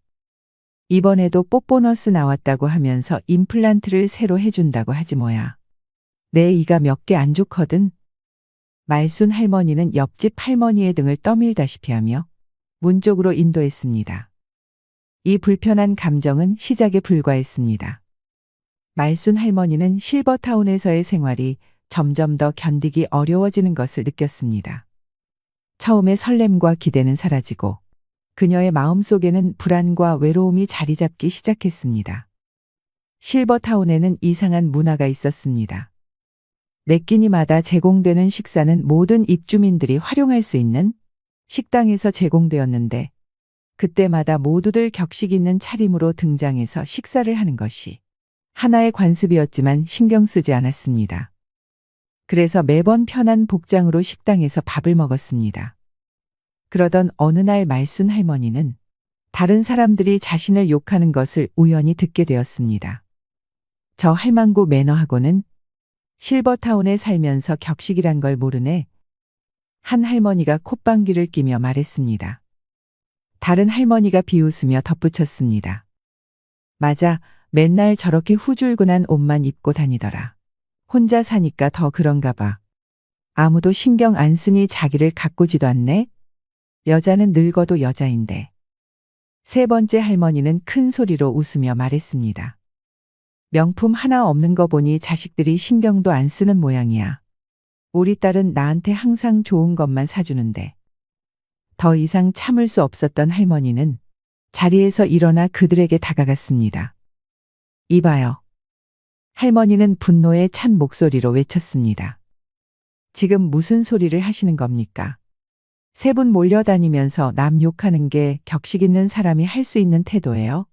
이번에도 뽀보너스 나왔다고 하면서 임플란트를 새로 해준다고 하지 뭐야. 내 이가 몇 개 안 좋거든. 말순 할머니는 옆집 할머니의 등을 떠밀다시피 하며 문 쪽으로 인도했습니다. 이 불편한 감정은 시작에 불과했습니다. 말순 할머니는 실버타운에서의 생활이 점점 더 견디기 어려워지는 것을 느꼈습니다. 처음에 설렘과 기대는 사라지고 그녀의 마음속에는 불안과 외로움이 자리 잡기 시작했습니다. 실버타운에는 이상한 문화가 있었습니다. 매 끼니마다 제공되는 식사는 모든 입주민들이 활용할 수 있는 식당에서 제공되었는데 그때마다 모두들 격식 있는 차림으로 등장해서 식사를 하는 것이 하나의 관습이었지만 신경 쓰지 않았습니다. 그래서 매번 편한 복장으로 식당에서 밥을 먹었습니다. 그러던 어느 날 말순 할머니는 다른 사람들이 자신을 욕하는 것을 우연히 듣게 되었습니다. 저 할망구 매너하고는 실버타운에 살면서 격식이란 걸 모르네. 한 할머니가 콧방귀를 끼며 말했습니다. 다른 할머니가 비웃으며 덧붙였습니다. 맞아, 맨날 저렇게 후줄근한 옷만 입고 다니더라. 혼자 사니까 더 그런가 봐. 아무도 신경 안 쓰니 자기를 가꾸지도 않네. 여자는 늙어도 여자인데. 세 번째 할머니는 큰 소리로 웃으며 말했습니다. 명품 하나 없는 거 보니 자식들이 신경도 안 쓰는 모양이야. 우리 딸은 나한테 항상 좋은 것만 사주는데. 더 이상 참을 수 없었던 할머니는 자리에서 일어나 그들에게 다가갔습니다. 이봐요. 할머니는 분노에 찬 목소리로 외쳤습니다. 지금 무슨 소리를 하시는 겁니까? 세 분 몰려다니면서 남 욕하는 게 격식 있는 사람이 할 수 있는 태도예요?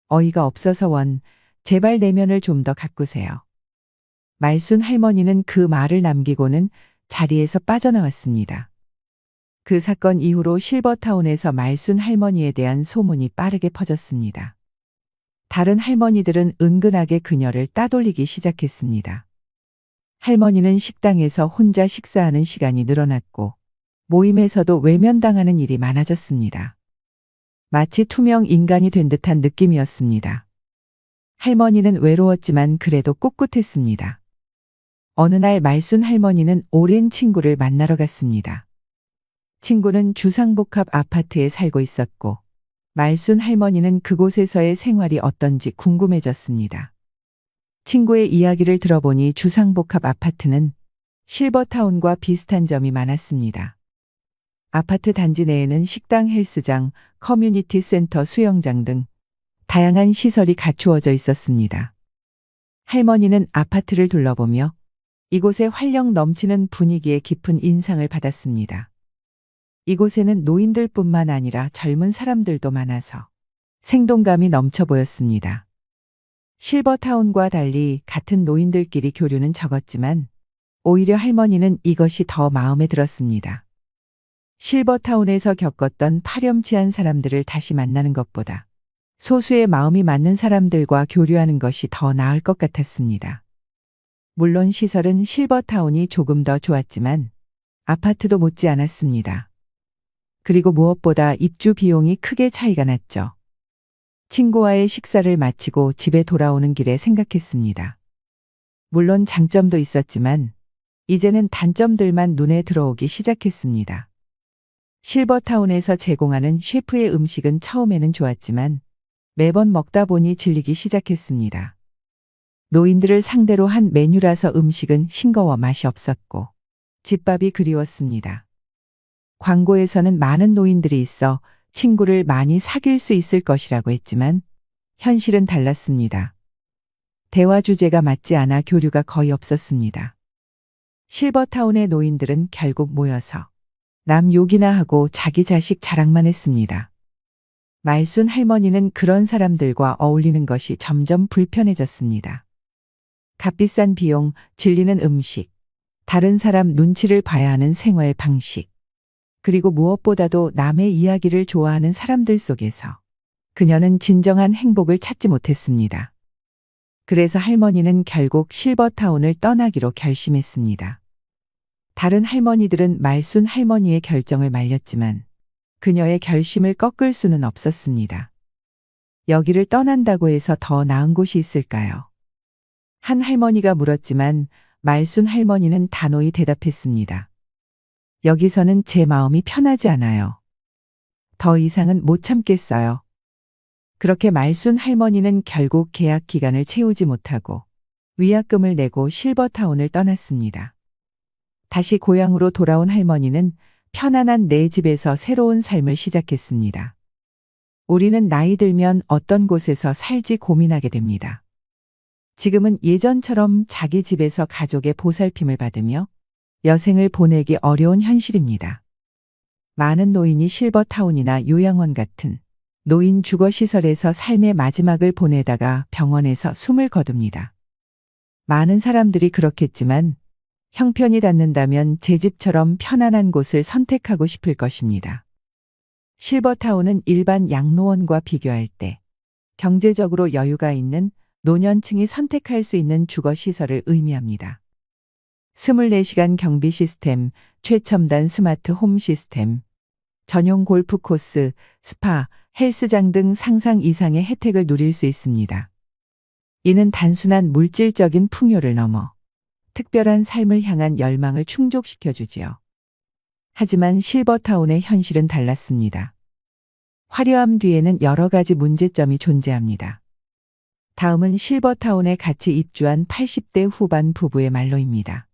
어이가 없어서 원, 제발 내면을 좀 더 가꾸세요. 말순 할머니는 그 말을 남기고는 자리에서 빠져나왔습니다. 그 사건 이후로 실버타운에서 말순 할머니에 대한 소문이 빠르게 퍼졌습니다. 다른 할머니들은 은근하게 그녀를 따돌리기 시작했습니다. 할머니는 식당에서 혼자 식사하는 시간이 늘어났고 모임에서도 외면당하는 일이 많아졌습니다. 마치 투명 인간이 된 듯한 느낌이었습니다. 할머니는 외로웠지만 그래도 꿋꿋했습니다. 어느 날 말순 할머니는 오랜 친구를 만나러 갔습니다. 친구는 주상복합 아파트에 살고 있었고 말순 할머니는 그곳에서의 생활이 어떤지 궁금해졌습니다. 친구의 이야기를 들어보니 주상복합 아파트는 실버타운과 비슷한 점이 많았습니다. 아파트 단지 내에는 식당, 헬스장, 커뮤니티 센터, 수영장 등 다양한 시설이 갖추어져 있었습니다. 할머니는 아파트를 둘러보며 이곳의 활력 넘치는 분위기에 깊은 인상을 받았습니다. 이곳에는 노인들뿐만 아니라 젊은 사람들도 많아서 생동감이 넘쳐 보였습니다. 실버타운과 달리 같은 노인들끼리 교류는 적었지만 오히려 할머니는 이것이 더 마음에 들었습니다. 실버타운에서 겪었던 파렴치한 사람들을 다시 만나는 것보다 소수의 마음이 맞는 사람들과 교류하는 것이 더 나을 것 같았습니다. 물론 시설은 실버타운이 조금 더 좋았지만 아파트도 못지 않았습니다. 그리고 무엇보다 입주 비용이 크게 차이가 났죠. 친구와의 식사를 마치고 집에 돌아오는 길에 생각했습니다. 물론 장점도 있었지만 이제는 단점들만 눈에 들어오기 시작했습니다. 실버타운에서 제공하는 셰프의 음식은 처음에는 좋았지만 매번 먹다 보니 질리기 시작했습니다. 노인들을 상대로 한 메뉴라서 음식은 싱거워 맛이 없었고 집밥이 그리웠습니다. 광고에서는 많은 노인들이 있어 친구를 많이 사귈 수 있을 것이라고 했지만 현실은 달랐습니다. 대화 주제가 맞지 않아 교류가 거의 없었습니다. 실버타운의 노인들은 결국 모여서 남 욕이나 하고 자기 자식 자랑만 했습니다. 말순 할머니는 그런 사람들과 어울리는 것이 점점 불편해졌습니다. 값비싼 비용, 질리는 음식, 다른 사람 눈치를 봐야 하는 생활 방식, 그리고 무엇보다도 남의 이야기를 좋아하는 사람들 속에서 그녀는 진정한 행복을 찾지 못했습니다. 그래서 할머니는 결국 실버타운을 떠나기로 결심했습니다. 다른 할머니들은 말순 할머니의 결정을 말렸지만 그녀의 결심을 꺾을 수는 없었습니다. 여기를 떠난다고 해서 더 나은 곳이 있을까요? 한 할머니가 물었지만 말순 할머니는 단호히 대답했습니다. 여기서는 제 마음이 편하지 않아요. 더 이상은 못 참겠어요. 그렇게 말순 할머니는 결국 계약 기간을 채우지 못하고 위약금을 내고 실버타운을 떠났습니다. 다시 고향으로 돌아온 할머니는 편안한 내 집에서 새로운 삶을 시작했습니다. 우리는 나이 들면 어떤 곳에서 살지 고민하게 됩니다. 지금은 예전처럼 자기 집에서 가족의 보살핌을 받으며 여생을 보내기 어려운 현실입니다. 많은 노인이 실버타운이나 요양원 같은 노인 주거시설에서 삶의 마지막을 보내다가 병원에서 숨을 거둡니다. 많은 사람들이 그렇겠지만 형편이 닿는다면 제 집처럼 편안한 곳을 선택하고 싶을 것입니다. 실버타운은 일반 양로원과 비교할 때 경제적으로 여유가 있는 노년층이 선택할 수 있는 주거시설을 의미합니다. 24시간 경비 시스템, 최첨단 스마트 홈 시스템, 전용 골프 코스, 스파, 헬스장 등 상상 이상의 혜택을 누릴 수 있습니다. 이는 단순한 물질적인 풍요를 넘어 특별한 삶을 향한 열망을 충족시켜 주지요. 하지만 실버타운의 현실은 달랐습니다. 화려함 뒤에는 여러 가지 문제점이 존재합니다. 다음은 실버타운에 같이 입주한 80대 후반 부부의 말로입니다.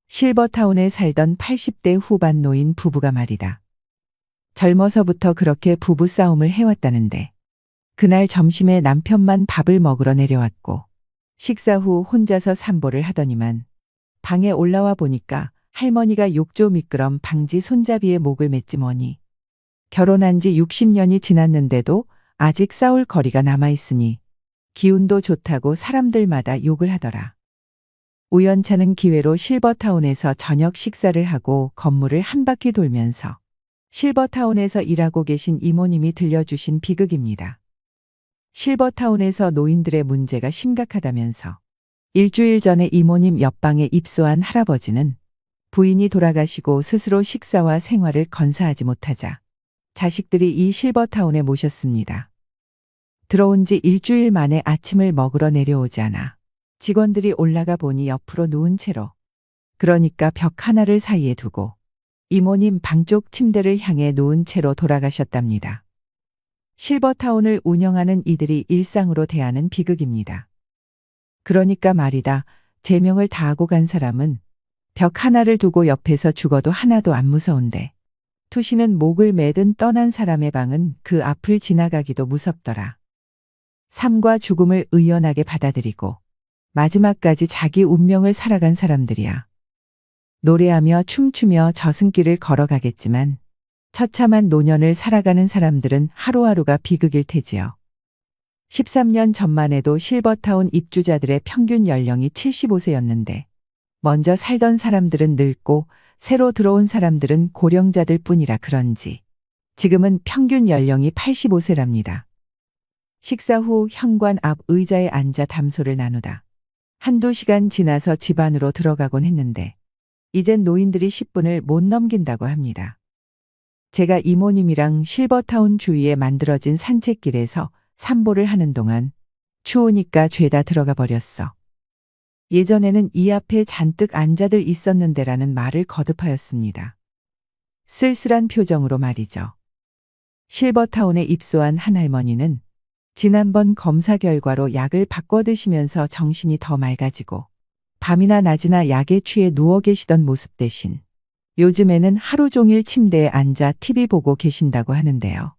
실버타운에 살던 80대 후반 노인 부부가 말이다. 젊어서부터 그렇게 부부 싸움을 해왔다는데 그날 점심에 남편만 밥을 먹으러 내려왔고 식사 후 혼자서 산보를 하더니만 방에 올라와 보니까 할머니가 욕조 미끄럼 방지 손잡이에 목을 맸지 뭐니. 결혼한 지 60년이 지났는데도 아직 싸울 거리가 남아있으니 기운도 좋다고 사람들마다 욕을 하더라. 우연찮은 기회로 실버타운에서 저녁 식사를 하고 건물을 한 바퀴 돌면서 실버타운에서 일하고 계신 이모님이 들려주신 비극입니다. 실버타운에서 노인들의 문제가 심각하다면서 일주일 전에 이모님 옆방에 입소한 할아버지는 부인이 돌아가시고 스스로 식사와 생활을 건사하지 못하자 자식들이 이 실버타운에 모셨습니다. 들어온 지 일주일 만에 아침을 먹으러 내려오지 않아 직원들이 올라가 보니 옆으로 누운 채로, 그러니까 벽 하나를 사이에 두고 이모님 방 쪽 침대를 향해 누운 채로 돌아가셨답니다. 실버타운을 운영하는 이들이 일상으로 대하는 비극입니다. 그러니까 말이다, 제명을 다하고 간 사람은 벽 하나를 두고 옆에서 죽어도 하나도 안 무서운데 투시는 목을 매든 떠난 사람의 방은 그 앞을 지나가기도 무섭더라. 삶과 죽음을 의연하게 받아들이고 마지막까지 자기 운명을 살아간 사람들이야. 노래하며 춤추며 저승길을 걸어가겠지만 처참한 노년을 살아가는 사람들은 하루하루가 비극일 테지요. 13년 전만 해도 실버타운 입주자들의 평균 연령이 75세였는데 먼저 살던 사람들은 늙고 새로 들어온 사람들은 고령자들 뿐이라 그런지 지금은 평균 연령이 85세랍니다. 식사 후 현관 앞 의자에 앉아 담소를 나누다 한두 시간 지나서 집 안으로 들어가곤 했는데 이젠 노인들이 10분을 못 넘긴다고 합니다. 제가 이모님이랑 실버타운 주위에 만들어진 산책길에서 산보를 하는 동안 추우니까 죄다 들어가 버렸어. 예전에는 이 앞에 잔뜩 앉아들 있었는데라는 말을 거듭하였습니다. 쓸쓸한 표정으로 말이죠. 실버타운에 입소한 한 할머니는 지난번 검사 결과로 약을 바꿔 드시면서 정신이 더 맑아지고 밤이나 낮이나 약에 취해 누워 계시던 모습 대신 요즘에는 하루 종일 침대에 앉아 TV 보고 계신다고 하는데요.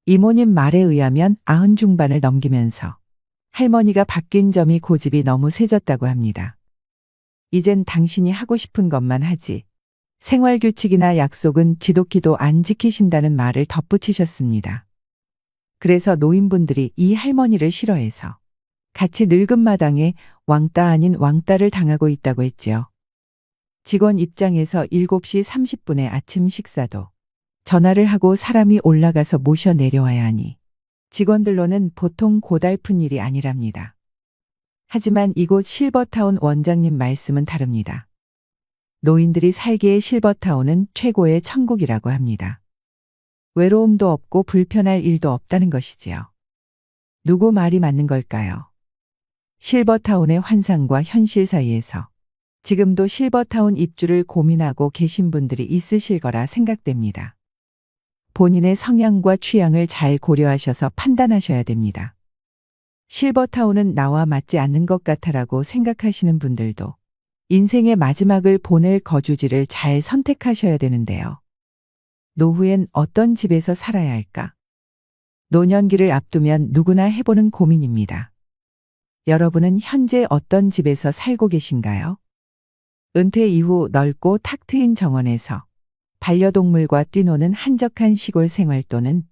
이모님 말에 의하면 90 중반을 넘기면서 할머니가 바뀐 점이 고집이 너무 세졌다고 합니다. 이젠 당신이 하고 싶은 것만 하지 생활규칙이나 약속은 지독히도 안 지키신다는 말을 덧붙이셨습니다. 그래서 노인분들이 이 할머니를 싫어해서 같이 늙은 마당에 왕따 아닌 왕따를 당하고 있다고 했지요. 직원 입장에서 7시 30분에 아침 식사도 전화를 하고 사람이 올라가서 모셔 내려와야 하니 직원들로는 보통 고달픈 일이 아니랍니다. 하지만 이곳 실버타운 원장님 말씀은 다릅니다. 노인들이 살기에 실버타운은 최고의 천국이라고 합니다. 외로움도 없고 불편할 일도 없다는 것이지요. 누구 말이 맞는 걸까요? 실버타운의 환상과 현실 사이에서 지금도 실버타운 입주를 고민하고 계신 분들이 있으실 거라 생각됩니다. 본인의 성향과 취향을 잘 고려하셔서 판단하셔야 됩니다. 실버타운은 나와 맞지 않는 것 같아라고 생각하시는 분들도 인생의 마지막을 보낼 거주지를 잘 선택하셔야 되는데요. 노후엔 어떤 집에서 살아야 할까? 노년기를 앞두면 누구나 해보는 고민입니다. 여러분은 현재 어떤 집에서 살고 계신가요? 은퇴 이후 넓고 탁 트인 정원에서 반려동물과 뛰노는 한적한 시골 생활 또는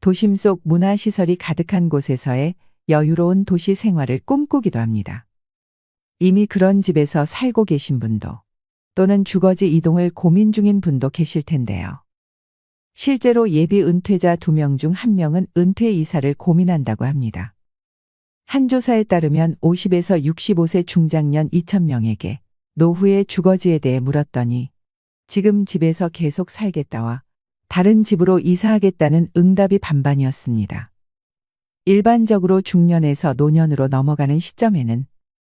도심 속 문화시설이 가득한 곳에서의 여유로운 도시 생활을 꿈꾸기도 합니다. 이미 그런 집에서 살고 계신 분도 또는 주거지 이동을 고민 중인 분도 계실 텐데요. 실제로 예비 은퇴자 2명 중 1명은 은퇴 이사를 고민한다고 합니다. 한 조사에 따르면 50에서 65세 중장년 2,000명에게 노후의 주거지에 대해 물었더니 지금 집에서 계속 살겠다와 다른 집으로 이사하겠다는 응답이 반반이었습니다. 일반적으로 중년에서 노년으로 넘어가는 시점에는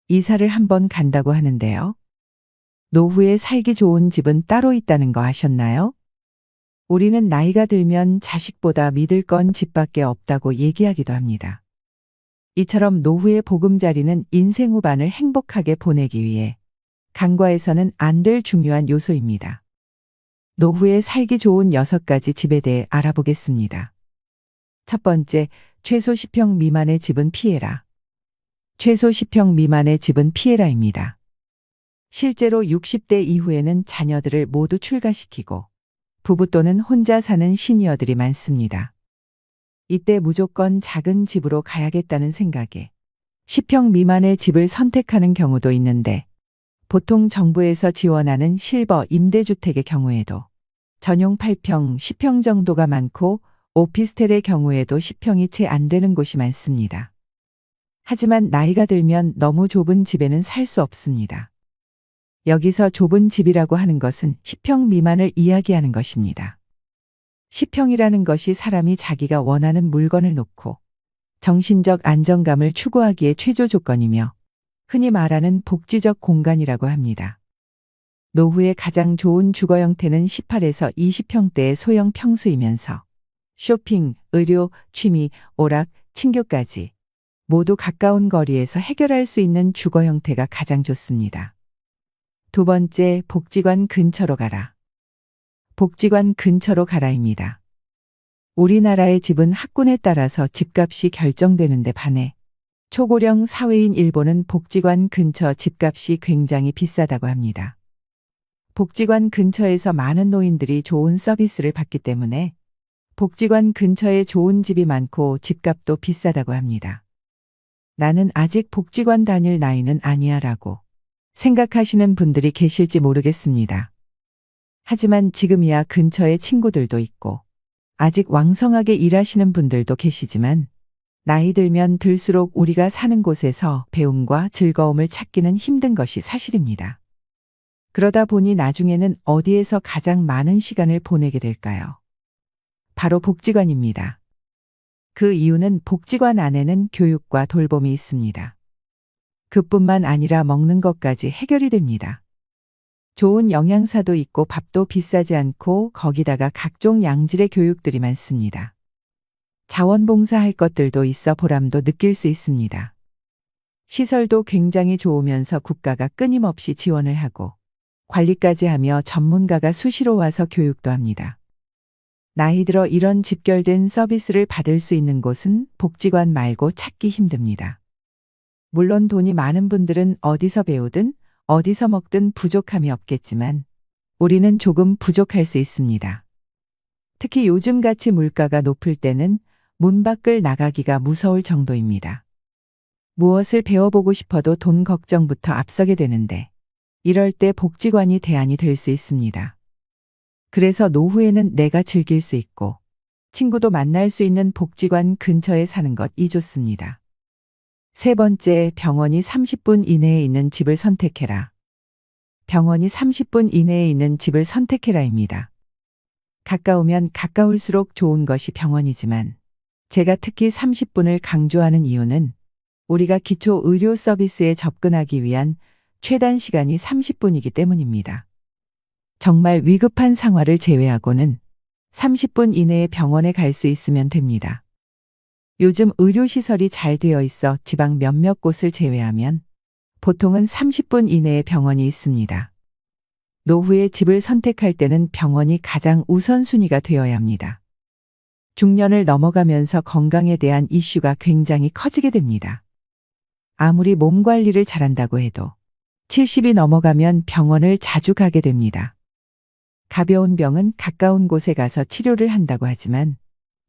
이사를 한번 간다고 하는데요. 노후에 살기 좋은 집은 따로 있다는 거 아셨나요? 우리는 나이가 들면 자식보다 믿을 건 집밖에 없다고 얘기하기도 합니다. 이처럼 노후의 보금자리는 인생 후반을 행복하게 보내기 위해 간과해서는 안 될 중요한 요소입니다. 노후에 살기 좋은 6가지 집에 대해 알아보겠습니다. 첫 번째, 최소 10평 미만의 집은 피해라. 최소 10평 미만의 집은 피해라입니다. 실제로 60대 이후에는 자녀들을 모두 출가시키고 부부 또는 혼자 사는 시니어들이 많습니다. 이때 무조건 작은 집으로 가야겠다는 생각에 10평 미만의 집을 선택하는 경우도 있는데 보통 정부에서 지원하는 실버 임대주택의 경우에도 전용 8평, 10평 정도가 많고 오피스텔의 경우에도 10평이 채 안 되는 곳이 많습니다. 하지만 나이가 들면 너무 좁은 집에는 살 수 없습니다. 여기서 좁은 집이라고 하는 것은 10평 미만을 이야기하는 것입니다. 10평이라는 것이 사람이 자기가 원하는 물건을 놓고 정신적 안정감을 추구하기에 최저 조건이며 흔히 말하는 복지적 공간이라고 합니다. 노후의 가장 좋은 주거 형태는 18에서 20평대의 소형 평수이면서 쇼핑, 의료, 취미, 오락, 친교까지 모두 가까운 거리에서 해결할 수 있는 주거 형태가 가장 좋습니다. 두 번째, 복지관 근처로 가라. 복지관 근처로 가라입니다. 우리나라의 집은 학군에 따라서 집값이 결정되는데 반해 초고령 사회인 일본은 복지관 근처 집값이 굉장히 비싸다고 합니다. 복지관 근처에서 많은 노인들이 좋은 서비스를 받기 때문에 복지관 근처에 좋은 집이 많고 집값도 비싸다고 합니다. 나는 아직 복지관 다닐 나이는 아니야 라고 생각하시는 분들이 계실지 모르겠습니다. 하지만 지금이야 근처에 친구들도 있고 아직 왕성하게 일하시는 분들도 계시지만 나이 들면 들수록 우리가 사는 곳에서 배움과 즐거움을 찾기는 힘든 것이 사실입니다. 그러다 보니 나중에는 어디에서 가장 많은 시간을 보내게 될까요? 바로 복지관입니다. 그 이유는 복지관 안에는 교육과 돌봄이 있습니다. 그뿐만 아니라 먹는 것까지 해결이 됩니다. 좋은 영양사도 있고 밥도 비싸지 않고 거기다가 각종 양질의 교육들이 많습니다. 자원봉사할 것들도 있어 보람도 느낄 수 있습니다. 시설도 굉장히 좋으면서 국가가 끊임없이 지원을 하고 관리까지 하며 전문가가 수시로 와서 교육도 합니다. 나이 들어 이런 집결된 서비스를 받을 수 있는 곳은 복지관 말고 찾기 힘듭니다. 물론 돈이 많은 분들은 어디서 배우든 어디서 먹든 부족함이 없겠지만 우리는 조금 부족할 수 있습니다. 특히 요즘같이 물가가 높을 때는 문 밖을 나가기가 무서울 정도입니다. 무엇을 배워보고 싶어도 돈 걱정부터 앞서게 되는데 이럴 때 복지관이 대안이 될 수 있습니다. 그래서 노후에는 내가 즐길 수 있고 친구도 만날 수 있는 복지관 근처에 사는 것이 좋습니다. 세 번째, 병원이 30분 이내에 있는 집을 선택해라. 병원이 30분 이내에 있는 집을 선택해라입니다. 가까우면 가까울수록 좋은 것이 병원이지만 제가 특히 30분을 강조하는 이유는 우리가 기초 의료 서비스에 접근하기 위한 최단 시간이 30분이기 때문입니다. 정말 위급한 상황을 제외하고는 30분 이내에 병원에 갈 수 있으면 됩니다. 요즘 의료시설이 잘 되어 있어 지방 몇몇 곳을 제외하면 보통은 30분 이내에 병원이 있습니다. 노후에 집을 선택할 때는 병원이 가장 우선순위가 되어야 합니다. 중년을 넘어가면서 건강에 대한 이슈가 굉장히 커지게 됩니다. 아무리 몸 관리를 잘한다고 해도 70이 넘어가면 병원을 자주 가게 됩니다. 가벼운 병은 가까운 곳에 가서 치료를 한다고 하지만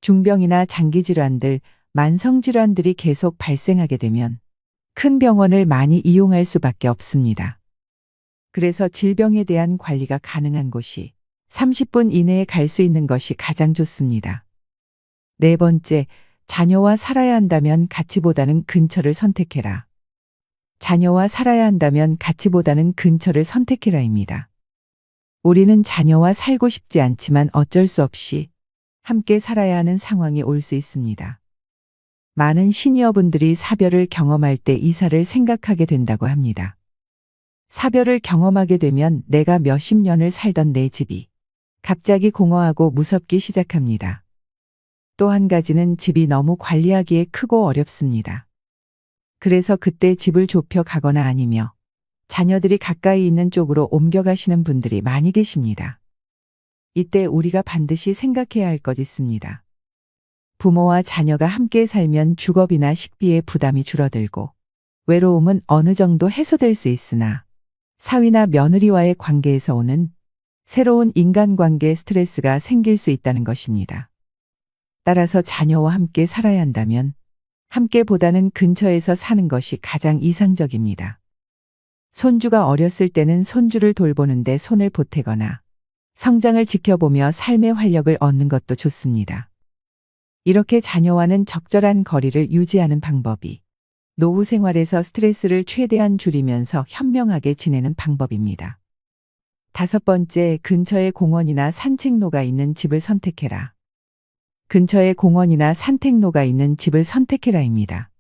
중병이나 장기질환들, 만성질환들이 계속 발생하게 되면 큰 병원을 많이 이용할 수밖에 없습니다. 그래서 질병에 대한 관리가 가능한 곳이 30분 이내에 갈 수 있는 것이 가장 좋습니다. 네 번째, 자녀와 살아야 한다면 가치보다는 근처를 선택해라. 자녀와 살아야 한다면 가치보다는 근처를 선택해라입니다. 우리는 자녀와 살고 싶지 않지만 어쩔 수 없이 함께 살아야 하는 상황이 올 수 있습니다. 많은 시니어분들이 사별을 경험할 때 이사를 생각하게 된다고 합니다. 사별을 경험하게 되면 내가 몇십 년을 살던 내 집이 갑자기 공허하고 무섭기 시작합니다. 또 한 가지는 집이 너무 관리하기에 크고 어렵습니다. 그래서 그때 집을 좁혀 가거나 아니며 자녀들이 가까이 있는 쪽으로 옮겨가시는 분들이 많이 계십니다. 이때 우리가 반드시 생각해야 할 것 있습니다. 부모와 자녀가 함께 살면 주거비나 식비의 부담이 줄어들고 외로움은 어느 정도 해소될 수 있으나 사위나 며느리와의 관계에서 오는 새로운 인간관계 스트레스가 생길 수 있다는 것입니다. 따라서 자녀와 함께 살아야 한다면 함께보다는 근처에서 사는 것이 가장 이상적입니다. 손주가 어렸을 때는 손주를 돌보는데 손을 보태거나 성장을 지켜보며 삶의 활력을 얻는 것도 좋습니다. 이렇게 자녀와는 적절한 거리를 유지하는 방법이 노후 생활에서 스트레스를 최대한 줄이면서 현명하게 지내는 방법입니다. 다섯 번째, 근처에 공원이나 산책로가 있는 집을 선택해라. 근처에 공원이나 산책로가 있는 집을 선택해라입니다.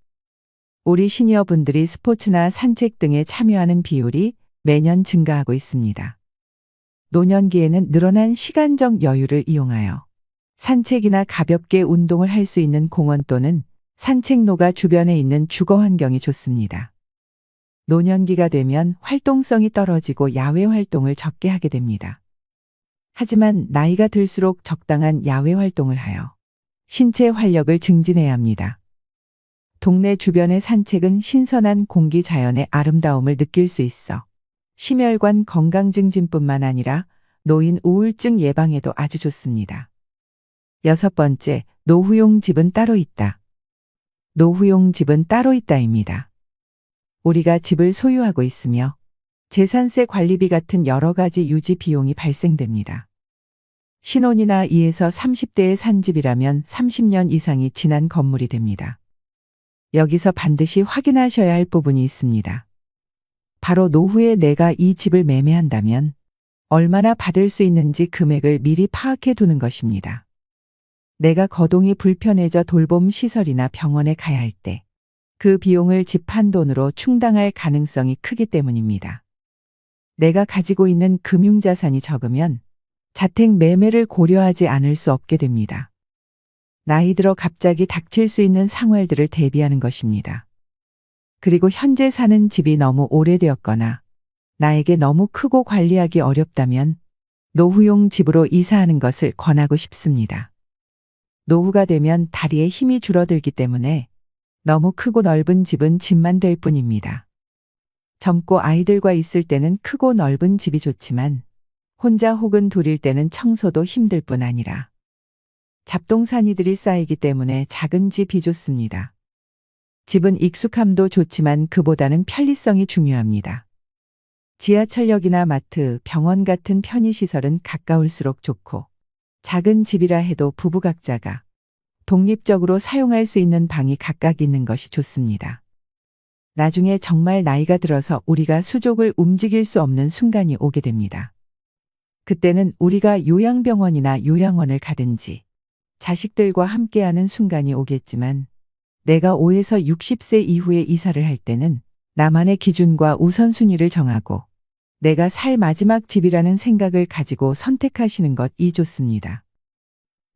우리 시니어분들이 스포츠나 산책 등에 참여하는 비율이 매년 증가하고 있습니다. 노년기에는 늘어난 시간적 여유를 이용하여 산책이나 가볍게 운동을 할 수 있는 공원 또는 산책로가 주변에 있는 주거 환경이 좋습니다. 노년기가 되면 활동성이 떨어지고 야외 활동을 적게 하게 됩니다. 하지만 나이가 들수록 적당한 야외 활동을 하여 신체 활력을 증진해야 합니다. 동네 주변의 산책은 신선한 공기 자연의 아름다움을 느낄 수 있어 심혈관 건강 증진뿐만 아니라 노인 우울증 예방에도 아주 좋습니다. 여섯 번째, 노후용 집은 따로 있다. 노후용 집은 따로 있다입니다. 우리가 집을 소유하고 있으며 재산세 관리비 같은 여러 가지 유지 비용이 발생됩니다. 신혼이나 2에서 30대에 산 집이라면 30년 이상이 지난 건물이 됩니다. 여기서 반드시 확인하셔야 할 부분이 있습니다. 바로 노후에 내가 이 집을 매매한다면 얼마나 받을 수 있는지 금액을 미리 파악해 두는 것입니다. 내가 거동이 불편해져 돌봄 시설이나 병원에 가야 할 때 그 비용을 집 한 돈으로 충당할 가능성이 크기 때문입니다. 내가 가지고 있는 금융자산이 적으면 자택 매매를 고려하지 않을 수 없게 됩니다. 나이 들어 갑자기 닥칠 수 있는 상황들을 대비하는 것입니다. 그리고 현재 사는 집이 너무 오래되었거나 나에게 너무 크고 관리하기 어렵다면 노후용 집으로 이사하는 것을 권하고 싶습니다. 노후가 되면 다리에 힘이 줄어들기 때문에 너무 크고 넓은 집은 집만 될 뿐입니다. 젊고 아이들과 있을 때는 크고 넓은 집이 좋지만 혼자 혹은 둘일 때는 청소도 힘들 뿐 아니라 잡동사니들이 쌓이기 때문에 작은 집이 좋습니다. 집은 익숙함도 좋지만 그보다는 편리성이 중요합니다. 지하철역이나 마트, 병원 같은 편의시설은 가까울수록 좋고 작은 집이라 해도 부부 각자가 독립적으로 사용할 수 있는 방이 각각 있는 것이 좋습니다. 나중에 정말 나이가 들어서 우리가 수족을 움직일 수 없는 순간이 오게 됩니다. 그때는 우리가 요양병원이나 요양원을 가든지 자식들과 함께하는 순간이 오겠지만 내가 5에서 60세 이후에 이사를 할 때는 나만의 기준과 우선순위를 정하고 내가 살 마지막 집이라는 생각을 가지고 선택하시는 것이 좋습니다.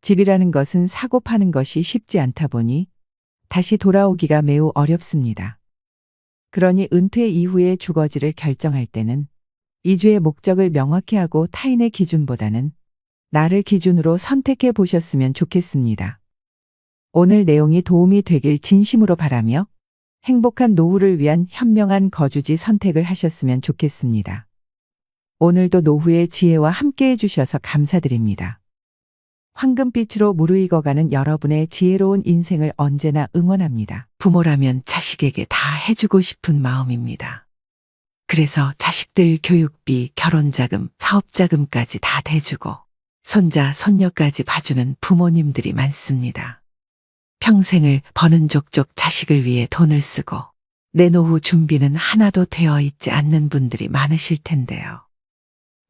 집이라는 것은 사고 파는 것이 쉽지 않다 보니 다시 돌아오기가 매우 어렵습니다. 그러니 은퇴 이후에 주거지를 결정할 때는 이주의 목적을 명확히 하고 타인의 기준보다는 나를 기준으로 선택해 보셨으면 좋겠습니다. 오늘 내용이 도움이 되길 진심으로 바라며 행복한 노후를 위한 현명한 거주지 선택을 하셨으면 좋겠습니다. 오늘도 노후의 지혜와 함께 해주셔서 감사드립니다. 황금빛으로 무르익어가는 여러분의 지혜로운 인생을 언제나 응원합니다. 부모라면 자식에게 다 해주고 싶은 마음입니다. 그래서 자식들 교육비, 결혼자금, 사업자금까지 다 대주고 손자, 손녀까지 봐주는 부모님들이 많습니다. 평생을 버는 족족 자식을 위해 돈을 쓰고 내 노후 준비는 하나도 되어 있지 않는 분들이 많으실 텐데요.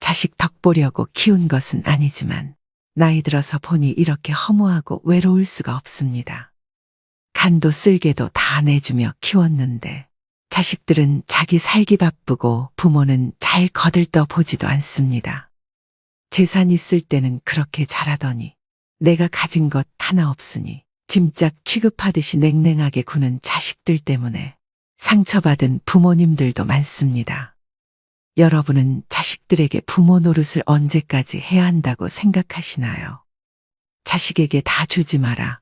자식 덕 보려고 키운 것은 아니지만 나이 들어서 보니 이렇게 허무하고 외로울 수가 없습니다. 간도 쓸개도 다 내주며 키웠는데 자식들은 자기 살기 바쁘고 부모는 잘 거들떠 보지도 않습니다. 재산 있을 때는 그렇게 잘하더니 내가 가진 것 하나 없으니 짐짝 취급하듯이 냉랭하게 구는 자식들 때문에 상처받은 부모님들도 많습니다. 여러분은 자식들에게 부모 노릇을 언제까지 해야 한다고 생각하시나요? 자식에게 다 주지 마라,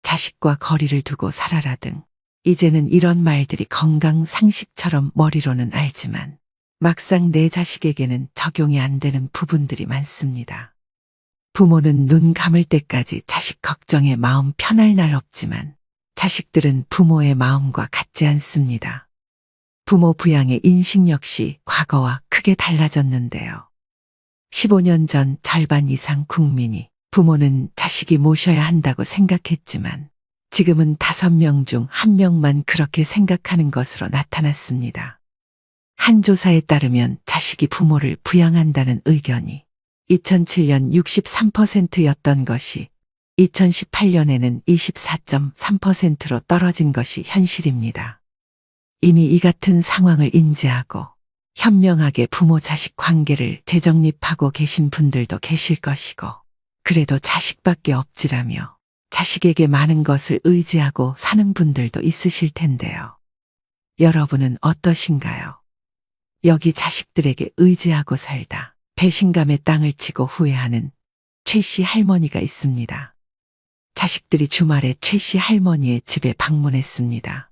자식과 거리를 두고 살아라 등 이제는 이런 말들이 건강 상식처럼 머리로는 알지만 막상 내 자식에게는 적용이 안 되는 부분들이 많습니다. 부모는 눈 감을 때까지 자식 걱정에 마음 편할 날 없지만 자식들은 부모의 마음과 같지 않습니다. 부모 부양의 인식 역시 과거와 크게 달라졌는데요. 15년 전 절반 이상 국민이 부모는 자식이 모셔야 한다고 생각했지만 지금은 5명 중 1명만 그렇게 생각하는 것으로 나타났습니다. 한 조사에 따르면 자식이 부모를 부양한다는 의견이 2007년 63%였던 것이 2018년에는 24.3%로 떨어진 것이 현실입니다. 이미 이 같은 상황을 인지하고 현명하게 부모 자식 관계를 재정립하고 계신 분들도 계실 것이고 그래도 자식밖에 없지라며 자식에게 많은 것을 의지하고 사는 분들도 있으실 텐데요. 여러분은 어떠신가요? 여기 자식들에게 의지하고 살다 배신감에 땅을 치고 후회하는 최 씨 할머니가 있습니다. 자식들이 주말에 최 씨 할머니의 집에 방문했습니다.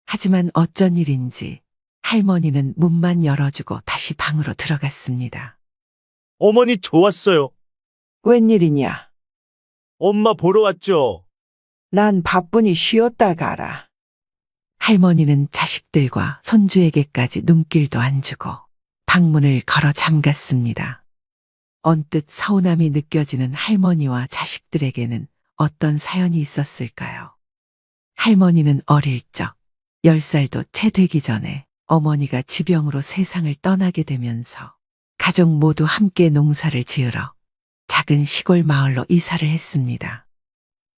하지만 어쩐 일인지 할머니는 문만 열어주고 다시 방으로 들어갔습니다. 어머니 좋았어요. 웬일이냐? 엄마 보러 왔죠. 난 바쁘니 쉬었다 가라. 할머니는 자식들과 손주에게까지 눈길도 안 주고 방문을 걸어 잠갔습니다. 언뜻 서운함이 느껴지는 할머니와 자식들에게는 어떤 사연이 있었을까요? 할머니는 어릴 적 10살도 채 되기 전에 어머니가 지병으로 세상을 떠나게 되면서 가족 모두 함께 농사를 지으러 작은 시골 마을로 이사를 했습니다.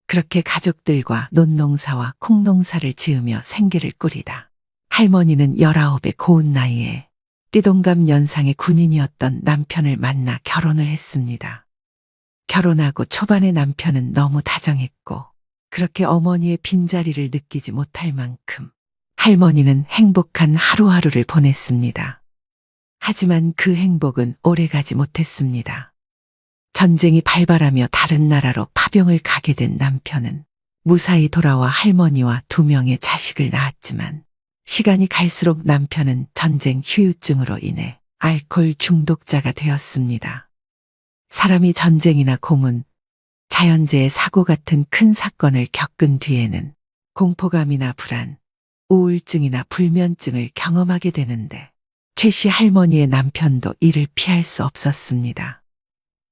그렇게 가족들과 논농사와 콩농사를 지으며 생계를 꾸리다 할머니는 19의 고운 나이에 띠동갑 연상의 군인이었던 남편을 만나 결혼을 했습니다. 결혼하고 초반에 남편은 너무 다정했고 그렇게 어머니의 빈자리를 느끼지 못할 만큼 할머니는 행복한 하루하루를 보냈습니다. 하지만 그 행복은 오래가지 못했습니다. 전쟁이 발발하며 다른 나라로 파병을 가게 된 남편은 무사히 돌아와 할머니와 2명의 자식을 낳았지만 시간이 갈수록 남편은 전쟁 후유증으로 인해 알코올 중독자가 되었습니다. 사람이 전쟁이나 고문, 자연재해 사고 같은 큰 사건을 겪은 뒤에는 공포감이나 불안, 우울증이나 불면증을 경험하게 되는데 최 씨 할머니의 남편도 이를 피할 수 없었습니다.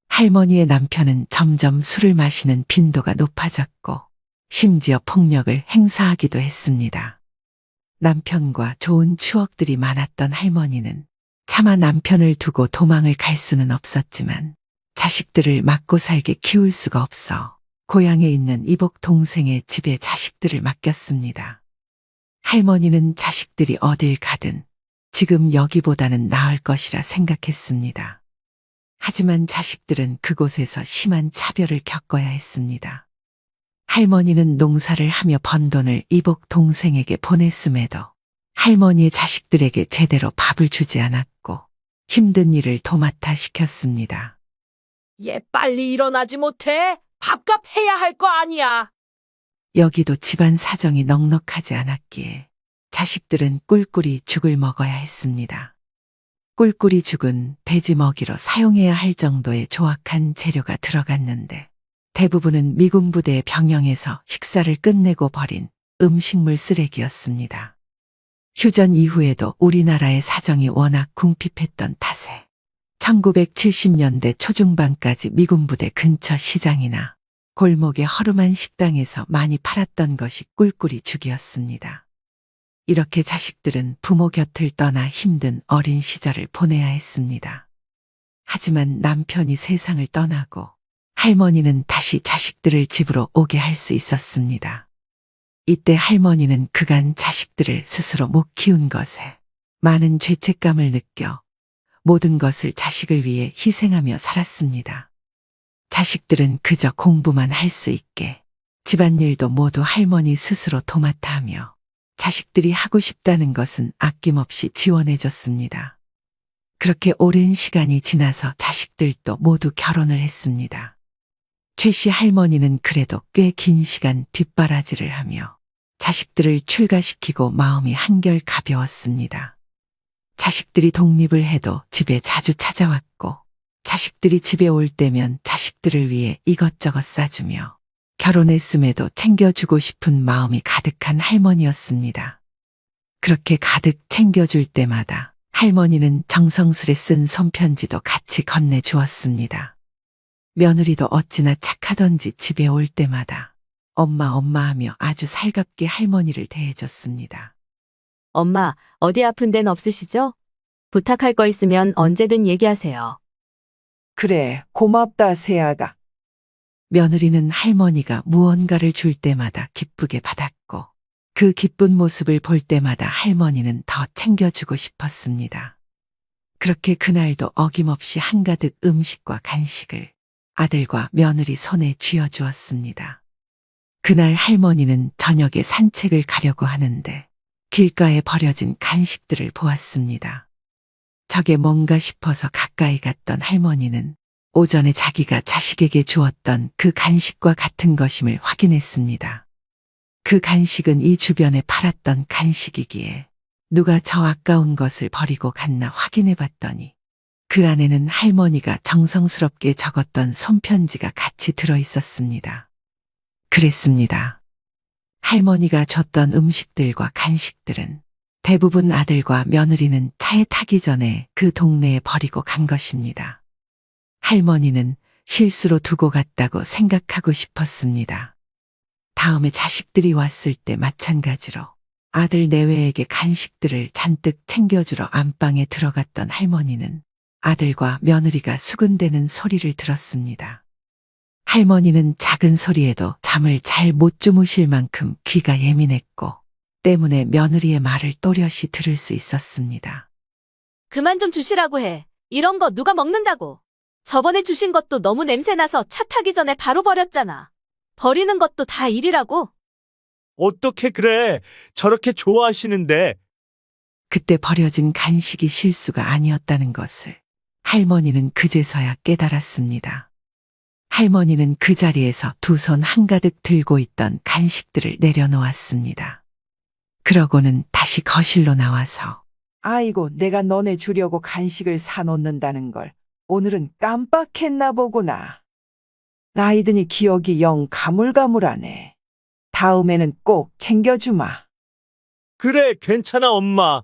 할머니의 남편은 점점 술을 마시는 빈도가 높아졌고 심지어 폭력을 행사하기도 했습니다. 남편과 좋은 추억들이 많았던 할머니는 차마 남편을 두고 도망을 갈 수는 없었지만 자식들을 맞고 살게 키울 수가 없어 고향에 있는 이복 동생의 집에 자식들을 맡겼습니다. 할머니는 자식들이 어딜 가든 지금 여기보다는 나을 것이라 생각했습니다. 하지만 자식들은 그곳에서 심한 차별을 겪어야 했습니다. 할머니는 농사를 하며 번 돈을 이복 동생에게 보냈음에도 할머니의 자식들에게 제대로 밥을 주지 않았고 힘든 일을 도맡아 시켰습니다. 얘 빨리 일어나지 못해? 밥값 해야 할 거 아니야. 여기도 집안 사정이 넉넉하지 않았기에 자식들은 꿀꿀이 죽을 먹어야 했습니다. 꿀꿀이 죽은 돼지 먹이로 사용해야 할 정도의 조악한 재료가 들어갔는데 대부분은 미군 부대의 병영에서 식사를 끝내고 버린 음식물 쓰레기였습니다. 휴전 이후에도 우리나라의 사정이 워낙 궁핍했던 탓에 1970년대 초중반까지 미군 부대 근처 시장이나 골목의 허름한 식당에서 많이 팔았던 것이 꿀꿀이 죽이었습니다. 이렇게 자식들은 부모 곁을 떠나 힘든 어린 시절을 보내야 했습니다. 하지만 남편이 세상을 떠나고 할머니는 다시 자식들을 집으로 오게 할 수 있었습니다. 이때 할머니는 그간 자식들을 스스로 못 키운 것에 많은 죄책감을 느껴 모든 것을 자식을 위해 희생하며 살았습니다. 자식들은 그저 공부만 할 수 있게 집안일도 모두 할머니 스스로 도맡아 하며 자식들이 하고 싶다는 것은 아낌없이 지원해줬습니다. 그렇게 오랜 시간이 지나서 자식들도 모두 결혼을 했습니다. 최 씨 할머니는 그래도 꽤 긴 시간 뒷바라지를 하며 자식들을 출가시키고 마음이 한결 가벼웠습니다. 자식들이 독립을 해도 집에 자주 찾아왔고 자식들이 집에 올 때면 자식들을 위해 이것저것 싸주며 결혼했음에도 챙겨주고 싶은 마음이 가득한 할머니였습니다. 그렇게 가득 챙겨줄 때마다 할머니는 정성스레 쓴 손편지도 같이 건네주었습니다. 며느리도 어찌나 착하던지 집에 올 때마다 엄마 엄마 하며 아주 살갑게 할머니를 대해줬습니다. 엄마, 어디 아픈 데는 없으시죠? 부탁할 거 있으면 언제든 얘기하세요. 그래, 고맙다, 세아가. 며느리는 할머니가 무언가를 줄 때마다 기쁘게 받았고 그 기쁜 모습을 볼 때마다 할머니는 더 챙겨주고 싶었습니다. 그렇게 그날도 어김없이 한가득 음식과 간식을 아들과 며느리 손에 쥐어주었습니다. 그날 할머니는 저녁에 산책을 가려고 하는데 길가에 버려진 간식들을 보았습니다. 저게 뭔가 싶어서 가까이 갔던 할머니는 오전에 자기가 자식에게 주었던 그 간식과 같은 것임을 확인했습니다. 그 간식은 이 주변에 팔았던 간식이기에 누가 저 아까운 것을 버리고 갔나 확인해 봤더니 그 안에는 할머니가 정성스럽게 적었던 손편지가 같이 들어 있었습니다. 그랬습니다. 할머니가 줬던 음식들과 간식들은 대부분 아들과 며느리는 차에 타기 전에 그 동네에 버리고 간 것입니다. 할머니는 실수로 두고 갔다고 생각하고 싶었습니다. 다음에 자식들이 왔을 때 마찬가지로 아들 내외에게 간식들을 잔뜩 챙겨주러 안방에 들어갔던 할머니는 아들과 며느리가 수군대는 소리를 들었습니다. 할머니는 작은 소리에도 잠을 잘 못 주무실 만큼 귀가 예민했고 때문에 며느리의 말을 또렷이 들을 수 있었습니다. 그만 좀 주시라고 해. 이런 거 누가 먹는다고. 저번에 주신 것도 너무 냄새나서 차 타기 전에 바로 버렸잖아. 버리는 것도 다 일이라고. 어떻게 그래? 저렇게 좋아하시는데. 그때 버려진 간식이 실수가 아니었다는 것을 할머니는 그제서야 깨달았습니다. 할머니는 그 자리에서 두 손 한가득 들고 있던 간식들을 내려놓았습니다. 그러고는 다시 거실로 나와서 아이고, 내가 너네 주려고 간식을 사놓는다는 걸 오늘은 깜빡했나 보구나. 나이 드니 기억이 영 가물가물하네. 다음에는 꼭 챙겨주마. 그래, 괜찮아, 엄마.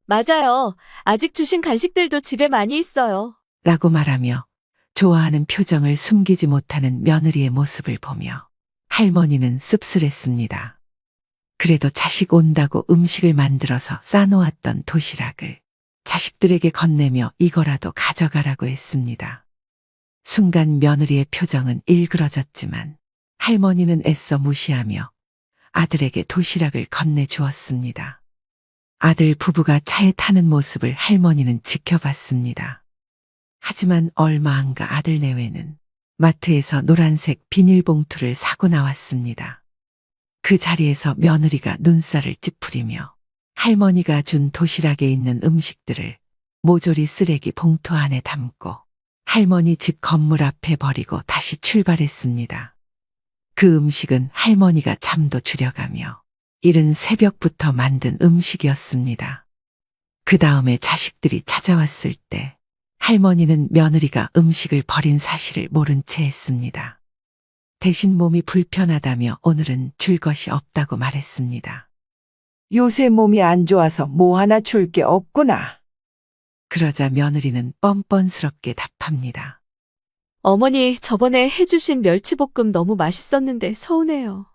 맞아요. 아직 주신 간식들도 집에 많이 있어요. 라고 말하며 좋아하는 표정을 숨기지 못하는 며느리의 모습을 보며 할머니는 씁쓸했습니다. 그래도 자식 온다고 음식을 만들어서 싸놓았던 도시락을 자식들에게 건네며 이거라도 가져가라고 했습니다. 순간 며느리의 표정은 일그러졌지만 할머니는 애써 무시하며 아들에게 도시락을 건네주었습니다. 아들 부부가 차에 타는 모습을 할머니는 지켜봤습니다. 하지만 얼마 안 가 아들 내외는 마트에서 노란색 비닐봉투를 사고 나왔습니다. 그 자리에서 며느리가 눈살을 찌푸리며 할머니가 준 도시락에 있는 음식들을 모조리 쓰레기 봉투 안에 담고 할머니 집 건물 앞에 버리고 다시 출발했습니다. 그 음식은 할머니가 잠도 줄여가며 이른 새벽부터 만든 음식이었습니다. 그 다음에 자식들이 찾아왔을 때 할머니는 며느리가 음식을 버린 사실을 모른 채 했습니다. 대신 몸이 불편하다며 오늘은 줄 것이 없다고 말했습니다. 요새 몸이 안 좋아서 뭐 하나 줄 게 없구나. 그러자 며느리는 뻔뻔스럽게 답합니다. 어머니, 저번에 해주신 멸치볶음 너무 맛있었는데 서운해요.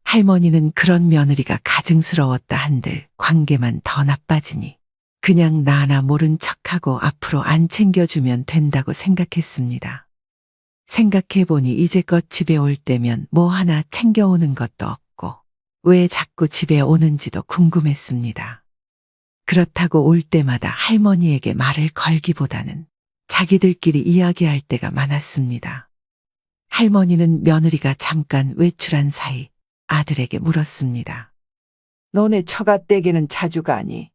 할머니는 그런 며느리가 가증스러웠다 한들 관계만 더 나빠지니 그냥 나나 모른 척하고 앞으로 안 챙겨주면 된다고 생각했습니다. 생각해보니 이제껏 집에 올 때면 뭐 하나 챙겨오는 것도 없고 왜 자꾸 집에 오는지도 궁금했습니다. 그렇다고 올 때마다 할머니에게 말을 걸기보다는 자기들끼리 이야기할 때가 많았습니다. 할머니는 며느리가 잠깐 외출한 사이 아들에게 물었습니다. 너네 처갓댁에는 자주 가니?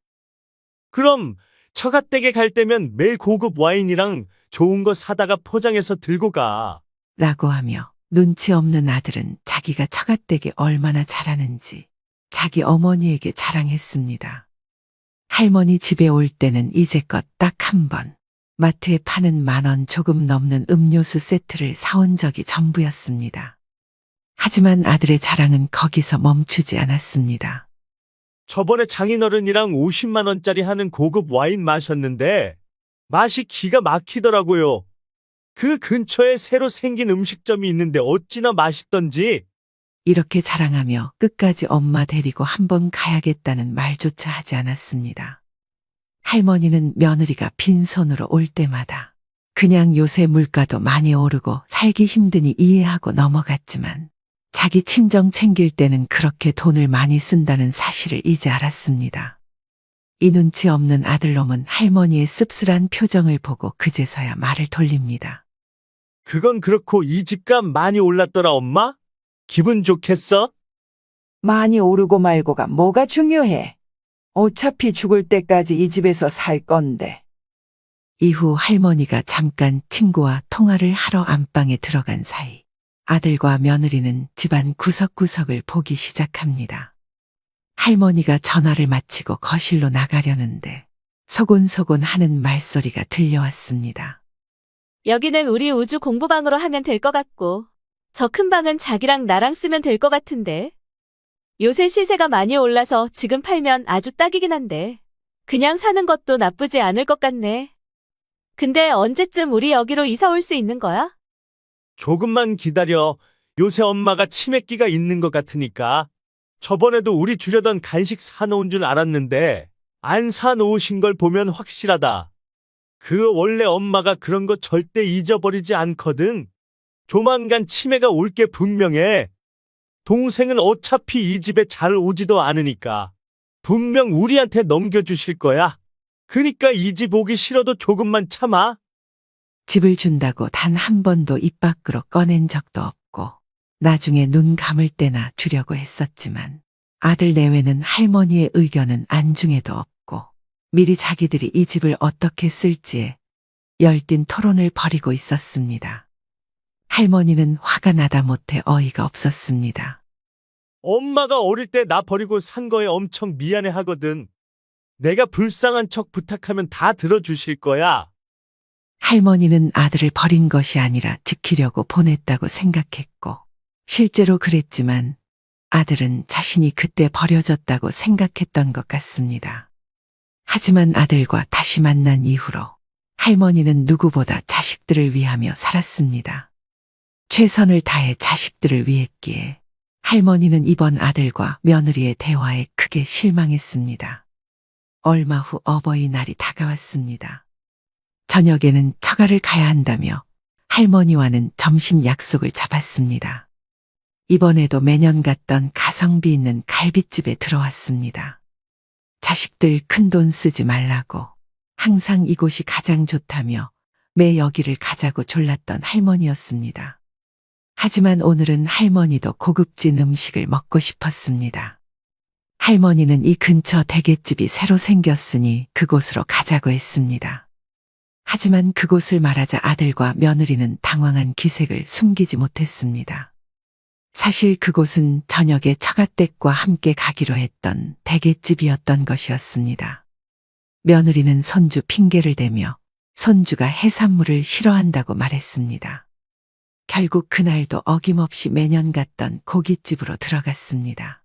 그럼 처갓댁에 갈 때면 매일 고급 와인이랑 좋은 거 사다가 포장해서 들고 가. 라고 하며 눈치 없는 아들은 자기가 처갓댁에 얼마나 잘하는지 자기 어머니에게 자랑했습니다. 할머니 집에 올 때는 이제껏 딱 한 번 마트에 파는 10,000원 조금 넘는 음료수 세트를 사온 적이 전부였습니다. 하지만 아들의 자랑은 거기서 멈추지 않았습니다. 저번에 장인어른이랑 50만 원짜리 하는 고급 와인 마셨는데 맛이 기가 막히더라고요. 그 근처에 새로 생긴 음식점이 있는데 어찌나 맛있던지. 이렇게 자랑하며 끝까지 엄마 데리고 한번 가야겠다는 말조차 하지 않았습니다. 할머니는 며느리가 빈손으로 올 때마다 그냥 요새 물가도 많이 오르고 살기 힘드니 이해하고 넘어갔지만 자기 친정 챙길 때는 그렇게 돈을 많이 쓴다는 사실을 이제 알았습니다. 이 눈치 없는 아들놈은 할머니의 씁쓸한 표정을 보고 그제서야 말을 돌립니다. 그건 그렇고 이 집값 많이 올랐더라, 엄마? 기분 좋겠어? 많이 오르고 말고가 뭐가 중요해? 어차피 죽을 때까지 이 집에서 살 건데. 이후 할머니가 잠깐 친구와 통화를 하러 안방에 들어간 사이 아들과 며느리는 집안 구석구석을 보기 시작합니다. 할머니가 전화를 마치고 거실로 나가려는데 소곤소곤 하는 말소리가 들려왔습니다. 여기는 우리 우주 공부방으로 하면 될 것 같고, 저 큰 방은 자기랑 나랑 쓰면 될 것 같은데. 요새 시세가 많이 올라서 지금 팔면 아주 딱이긴 한데, 그냥 사는 것도 나쁘지 않을 것 같네. 근데 언제쯤 우리 여기로 이사 올 수 있는 거야? 조금만 기다려. 요새 엄마가 치맥기가 있는 것 같으니까. 저번에도 우리 주려던 간식 사놓은 줄 알았는데 안 사놓으신 걸 보면 확실하다. 그 원래 엄마가 그런 거 절대 잊어버리지 않거든. 조만간 치매가 올 게 분명해. 동생은 어차피 이 집에 잘 오지도 않으니까 분명 우리한테 넘겨주실 거야. 그니까 이 집 오기 싫어도 조금만 참아. 집을 준다고 단 한 번도 입 밖으로 꺼낸 적도 없고 나중에 눈 감을 때나 주려고 했었지만 아들 내외는 할머니의 의견은 안중에도 없고 미리 자기들이 이 집을 어떻게 쓸지에 열띤 토론을 벌이고 있었습니다. 할머니는 화가 나다 못해 어이가 없었습니다. 엄마가 어릴 때 나 버리고 산 거에 엄청 미안해 하거든. 내가 불쌍한 척 부탁하면 다 들어주실 거야. 할머니는 아들을 버린 것이 아니라 지키려고 보냈다고 생각했고 실제로 그랬지만 아들은 자신이 그때 버려졌다고 생각했던 것 같습니다. 하지만 아들과 다시 만난 이후로 할머니는 누구보다 자식들을 위하며 살았습니다. 최선을 다해 자식들을 위했기에 할머니는 이번 아들과 며느리의 대화에 크게 실망했습니다. 얼마 후 어버이날이 다가왔습니다. 저녁에는 처가를 가야 한다며 할머니와는 점심 약속을 잡았습니다. 이번에도 매년 갔던 가성비 있는 갈빗집에 들어왔습니다. 자식들 큰돈 쓰지 말라고 항상 이곳이 가장 좋다며 매 여기를 가자고 졸랐던 할머니였습니다. 하지만 오늘은 할머니도 고급진 음식을 먹고 싶었습니다. 할머니는 이 근처 대게집이 새로 생겼으니 그곳으로 가자고 했습니다. 하지만 그곳을 말하자 아들과 며느리는 당황한 기색을 숨기지 못했습니다. 사실 그곳은 저녁에 처갓댁과 함께 가기로 했던 대게집이었던 것이었습니다. 며느리는 손주 핑계를 대며 손주가 해산물을 싫어한다고 말했습니다. 결국 그날도 어김없이 매년 갔던 고깃집으로 들어갔습니다.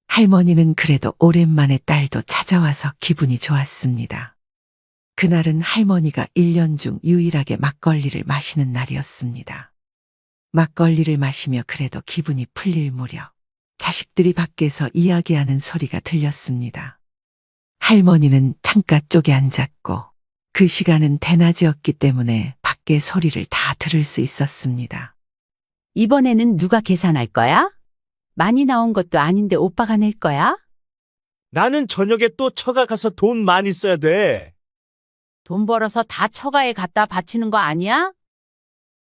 할머니는 그래도 오랜만에 딸도 찾아와서 기분이 좋았습니다. 그날은 할머니가 1년 중 유일하게 막걸리를 마시는 날이었습니다. 막걸리를 마시며 그래도 기분이 풀릴 무렵 자식들이 밖에서 이야기하는 소리가 들렸습니다. 할머니는 창가 쪽에 앉았고 그 시간은 대낮이었기 때문에 밖의 소리를 다 들을 수 있었습니다. 이번에는 누가 계산할 거야? 많이 나온 것도 아닌데 오빠가 낼 거야? 나는 저녁에 또 처가 가서 돈 많이 써야 돼. 돈 벌어서 다 처가에 갖다 바치는 거 아니야?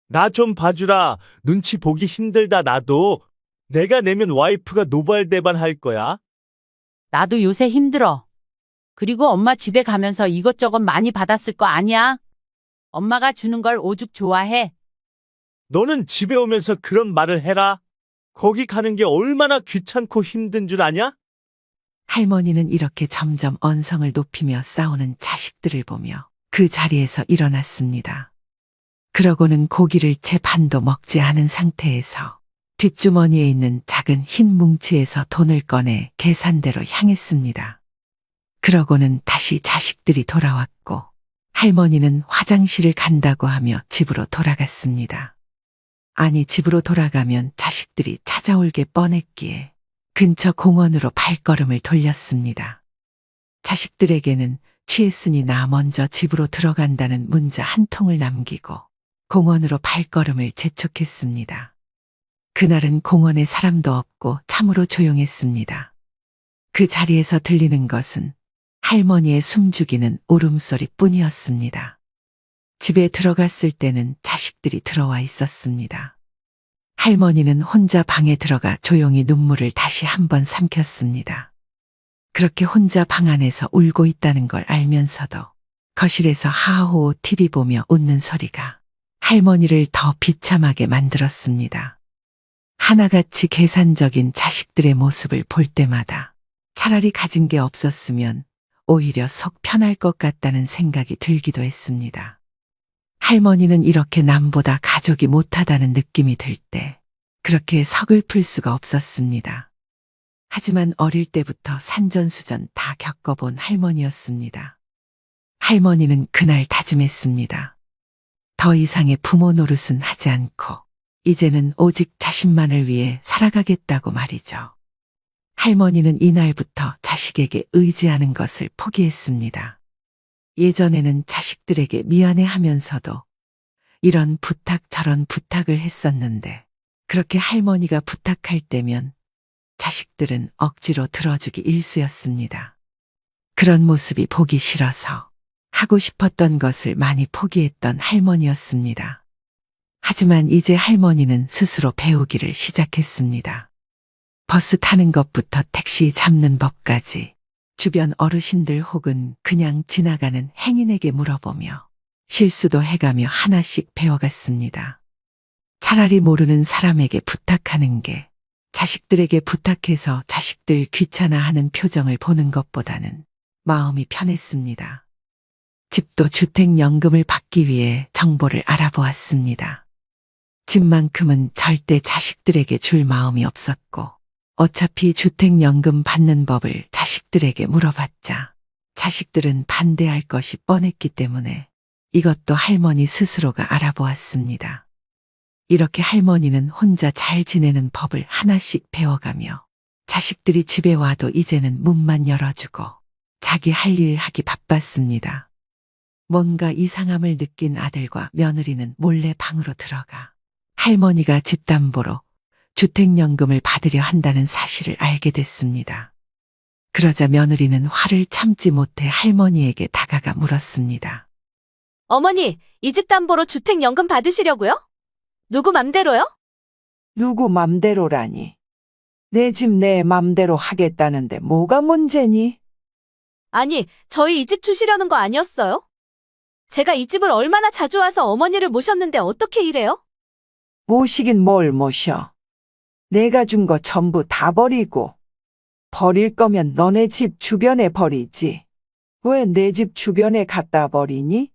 나 좀 봐주라. 눈치 보기 힘들다 나도. 내가 내면 와이프가 노발대발 할 거야. 나도 요새 힘들어. 그리고 엄마 집에 가면서 이것저것 많이 받았을 거 아니야? 엄마가 주는 걸 오죽 좋아해. 너는 집에 오면서 그런 말을 해라. 거기 가는 게 얼마나 귀찮고 힘든 줄 아냐? 할머니는 이렇게 점점 언성을 높이며 싸우는 자식들을 보며 그 자리에서 일어났습니다. 그러고는 고기를 채 반도 먹지 않은 상태에서 뒷주머니에 있는 작은 흰 뭉치에서 돈을 꺼내 계산대로 향했습니다. 그러고는 다시 자식들이 돌아왔고 할머니는 화장실을 간다고 하며 집으로 돌아갔습니다. 아니, 집으로 돌아가면 자식들이 찾아올 게 뻔했기에 근처 공원으로 발걸음을 돌렸습니다. 자식들에게는 취했으니 나 먼저 집으로 들어간다는 문자 한 통을 남기고 공원으로 발걸음을 재촉했습니다. 그날은 공원에 사람도 없고 참으로 조용했습니다. 그 자리에서 들리는 것은 할머니의 숨죽이는 울음소리 뿐이었습니다. 집에 들어갔을 때는 자식들이 들어와 있었습니다. 할머니는 혼자 방에 들어가 조용히 눈물을 다시 한번 삼켰습니다. 그렇게 혼자 방 안에서 울고 있다는 걸 알면서도 거실에서 하하호 TV 보며 웃는 소리가 할머니를 더 비참하게 만들었습니다. 하나같이 계산적인 자식들의 모습을 볼 때마다 차라리 가진 게 없었으면 오히려 속 편할 것 같다는 생각이 들기도 했습니다. 할머니는 이렇게 남보다 가족이 못하다는 느낌이 들 때 그렇게 서글플 수가 없었습니다. 하지만 어릴 때부터 산전수전 다 겪어본 할머니였습니다. 할머니는 그날 다짐했습니다. 더 이상의 부모 노릇은 하지 않고 이제는 오직 자신만을 위해 살아가겠다고 말이죠. 할머니는 이날부터 자식에게 의지하는 것을 포기했습니다. 예전에는 자식들에게 미안해하면서도 이런 부탁 저런 부탁을 했었는데 그렇게 할머니가 부탁할 때면 자식들은 억지로 들어주기 일쑤였습니다. 그런 모습이 보기 싫어서 하고 싶었던 것을 많이 포기했던 할머니였습니다. 하지만 이제 할머니는 스스로 배우기를 시작했습니다. 버스 타는 것부터 택시 잡는 법까지 주변 어르신들 혹은 그냥 지나가는 행인에게 물어보며 실수도 해가며 하나씩 배워갔습니다. 차라리 모르는 사람에게 부탁하는 게 자식들에게 부탁해서 자식들 귀찮아하는 표정을 보는 것보다는 마음이 편했습니다. 집도 주택연금을 받기 위해 정보를 알아보았습니다. 집만큼은 절대 자식들에게 줄 마음이 없었고 어차피 주택연금 받는 법을 자식들에게 물어봤자 자식들은 반대할 것이 뻔했기 때문에 이것도 할머니 스스로가 알아보았습니다. 이렇게 할머니는 혼자 잘 지내는 법을 하나씩 배워가며 자식들이 집에 와도 이제는 문만 열어주고 자기 할 일 하기 바빴습니다. 뭔가 이상함을 느낀 아들과 며느리는 몰래 방으로 들어가 할머니가 집담보로 주택연금을 받으려 한다는 사실을 알게 됐습니다. 그러자 며느리는 화를 참지 못해 할머니에게 다가가 물었습니다. 어머니, 이 집 담보로 주택연금 받으시려고요? 누구 맘대로요? 누구 맘대로라니. 내 집 내 맘대로 하겠다는데 뭐가 문제니? 아니, 저희 이 집 주시려는 거 아니었어요? 제가 이 집을 얼마나 자주 와서 어머니를 모셨는데 어떻게 이래요? 모시긴 뭘 모셔. 내가 준 거 전부 다 버리고. 버릴 거면 너네 집 주변에 버리지. 왜 내 집 주변에 갖다 버리니?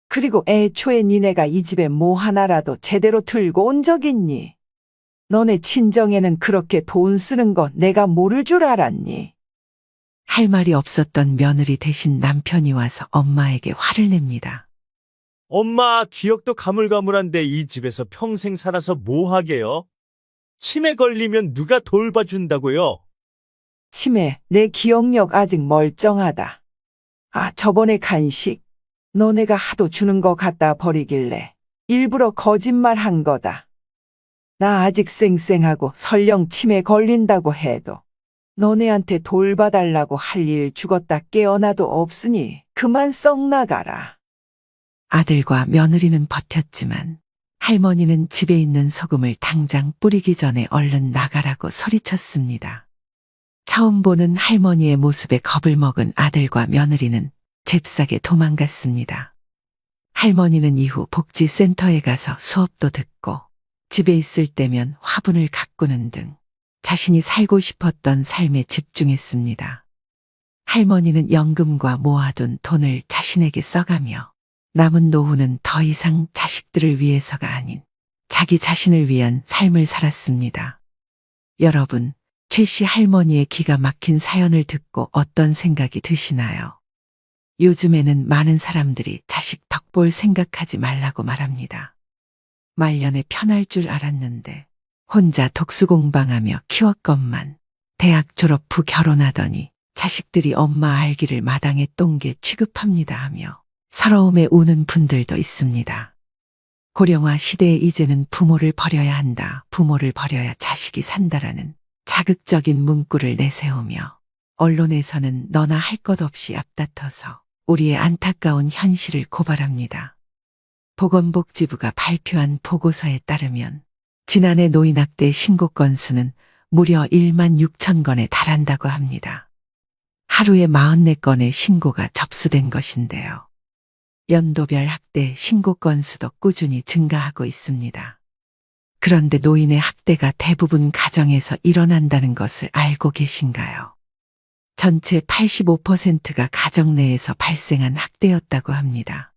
그리고 애초에 니네가 이 집에 뭐 하나라도 제대로 들고 온 적 있니? 너네 친정에는 그렇게 돈 쓰는 거 내가 모를 줄 알았니? 할 말이 없었던 며느리 대신 남편이 와서 엄마에게 화를 냅니다. 엄마, 기억도 가물가물한데 이 집에서 평생 살아서 뭐 하게요? 치매 걸리면 누가 돌봐준다고요? 치매, 내 기억력 아직 멀쩡하다. 아, 저번에 간식, 너네가 하도 주는 거 갖다 버리길래 일부러 거짓말 한 거다. 나 아직 쌩쌩하고 설령 치매 걸린다고 해도 너네한테 돌봐달라고 할 일 죽었다 깨어나도 없으니 그만 썩 나가라. 아들과 며느리는 버텼지만 할머니는 집에 있는 소금을 당장 뿌리기 전에 얼른 나가라고 소리쳤습니다. 처음 보는 할머니의 모습에 겁을 먹은 아들과 며느리는 잽싸게 도망갔습니다. 할머니는 이후 복지센터에 가서 수업도 듣고 집에 있을 때면 화분을 가꾸는 등 자신이 살고 싶었던 삶에 집중했습니다. 할머니는 연금과 모아둔 돈을 자신에게 써가며 남은 노후는 더 이상 자식들을 위해서가 아닌 자기 자신을 위한 삶을 살았습니다. 여러분, 최 씨 할머니의 기가 막힌 사연을 듣고 어떤 생각이 드시나요? 요즘에는 많은 사람들이 자식 덕볼 생각하지 말라고 말합니다. 말년에 편할 줄 알았는데 혼자 독수공방하며 키웠건만 대학 졸업 후 결혼하더니 자식들이 엄마 알기를 마당에 똥개 취급합니다 하며 서러움에 우는 분들도 있습니다. 고령화 시대에 이제는 부모를 버려야 한다, 부모를 버려야 자식이 산다라는 자극적인 문구를 내세우며 언론에서는 너나 할 것 없이 앞다퉈서 우리의 안타까운 현실을 고발합니다. 보건복지부가 발표한 보고서에 따르면 지난해 노인학대 신고 건수는 무려 1만 6천 건에 달한다고 합니다. 하루에 44건의 신고가 접수된 것인데요. 연도별 학대 신고 건수도 꾸준히 증가하고 있습니다. 그런데 노인의 학대가 대부분 가정에서 일어난다는 것을 알고 계신가요? 전체 85%가 가정 내에서 발생한 학대였다고 합니다.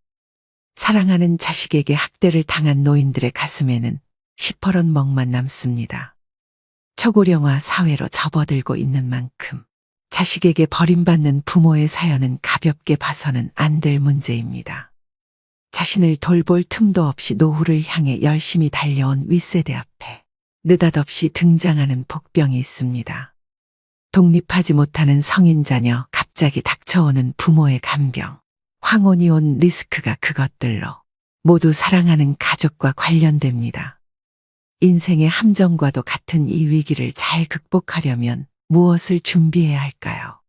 사랑하는 자식에게 학대를 당한 노인들의 가슴에는 시퍼런 멍만 남습니다. 초고령화 사회로 접어들고 있는 만큼 자식에게 버림받는 부모의 사연은 가볍게 봐서는 안 될 문제입니다. 자신을 돌볼 틈도 없이 노후를 향해 열심히 달려온 윗세대 앞에 느닷없이 등장하는 복병이 있습니다. 독립하지 못하는 성인 자녀, 갑자기 닥쳐오는 부모의 간병, 황혼이 온 리스크가 그것들로 모두 사랑하는 가족과 관련됩니다. 인생의 함정과도 같은 이 위기를 잘 극복하려면 무엇을 준비해야 할까요?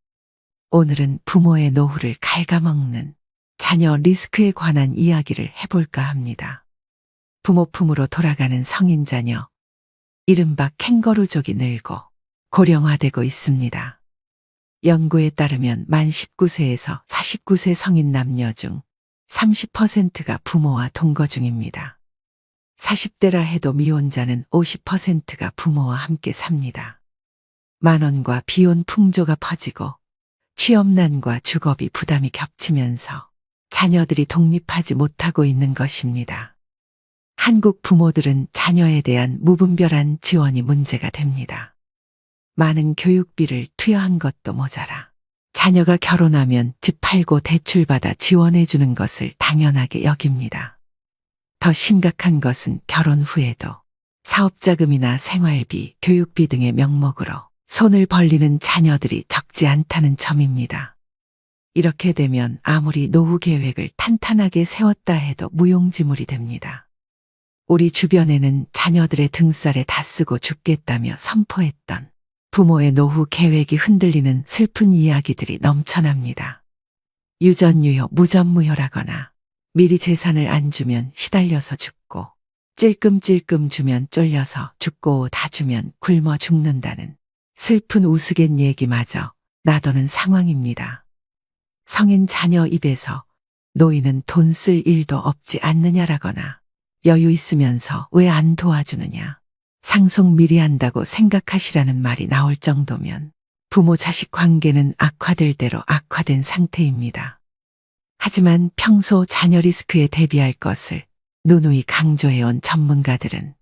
오늘은 부모의 노후를 갉아먹는 자녀 리스크에 관한 이야기를 해볼까 합니다. 부모 품으로 돌아가는 성인 자녀, 이른바 캥거루족이 늘고 고령화되고 있습니다. 연구에 따르면 만 19세에서 49세 성인 남녀 중 30%가 부모와 동거 중입니다. 40대라 해도 미혼자는 50%가 부모와 함께 삽니다. 만원과 비혼 풍조가 퍼지고 취업난과 주거비 부담이 겹치면서 자녀들이 독립하지 못하고 있는 것입니다. 한국 부모들은 자녀에 대한 무분별한 지원이 문제가 됩니다. 많은 교육비를 투여한 것도 모자라 자녀가 결혼하면 집 팔고 대출받아 지원해주는 것을 당연하게 여깁니다. 더 심각한 것은 결혼 후에도 사업자금이나 생활비, 교육비 등의 명목으로 손을 벌리는 자녀들이 적지 않다는 점입니다. 이렇게 되면 아무리 노후 계획을 탄탄하게 세웠다 해도 무용지물이 됩니다. 우리 주변에는 자녀들의 등살에 다 쓰고 죽겠다며 선포했던 부모의 노후 계획이 흔들리는 슬픈 이야기들이 넘쳐납니다. 유전유효, 무전무효라거나 미리 재산을 안 주면 시달려서 죽고 찔끔찔끔 주면 쫄려서 죽고 다 주면 굶어 죽는다는 슬픈 우스갯 얘기마저 나도는 상황입니다. 성인 자녀 입에서 노인은 돈 쓸 일도 없지 않느냐라거나 여유 있으면서 왜 안 도와주느냐, 상속 미리 한다고 생각하시라는 말이 나올 정도면 부모 자식 관계는 악화될 대로 악화된 상태입니다. 하지만 평소 자녀 리스크에 대비할 것을 누누이 강조해온 전문가들은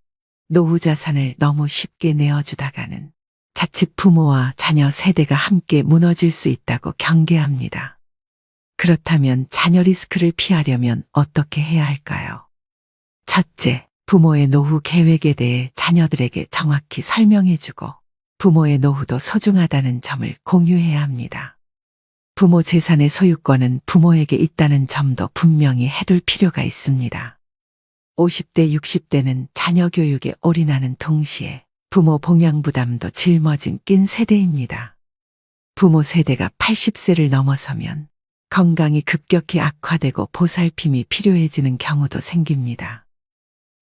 노후 자산을 너무 쉽게 내어주다가는 자칫 부모와 자녀 세대가 함께 무너질 수 있다고 경계합니다. 그렇다면 자녀 리스크를 피하려면 어떻게 해야 할까요? 첫째, 부모의 노후 계획에 대해 자녀들에게 정확히 설명해주고 부모의 노후도 소중하다는 점을 공유해야 합니다. 부모 재산의 소유권은 부모에게 있다는 점도 분명히 해둘 필요가 있습니다. 50대, 60대는 자녀 교육에 올인하는 동시에 부모 봉양 부담도 짊어진 낀 세대입니다. 부모 세대가 80세를 넘어서면 건강이 급격히 악화되고 보살핌이 필요해지는 경우도 생깁니다.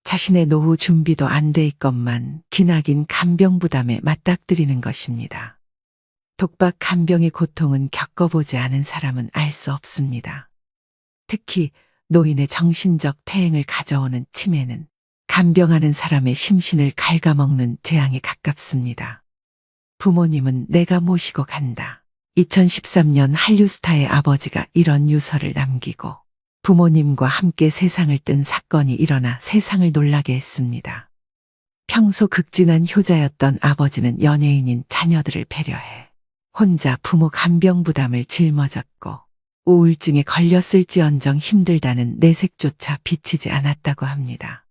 자신의 노후 준비도 안 돼 있건만 기나긴 간병 부담에 맞닥뜨리는 것입니다. 독박 간병의 고통은 겪어보지 않은 사람은 알 수 없습니다. 특히 노인의 정신적 퇴행을 가져오는 치매는 간병하는 사람의 심신을 갉아먹는 재앙에 가깝습니다. 부모님은 내가 모시고 간다. 2013년 한류 스타의 아버지가 이런 유서를 남기고 부모님과 함께 세상을 뜬 사건이 일어나 세상을 놀라게 했습니다. 평소 극진한 효자였던 아버지는 연예인인 자녀들을 배려해 혼자 부모 간병 부담을 짊어졌고 우울증에 걸렸을지언정 힘들다는 내색조차 비치지 않았다고 합니다.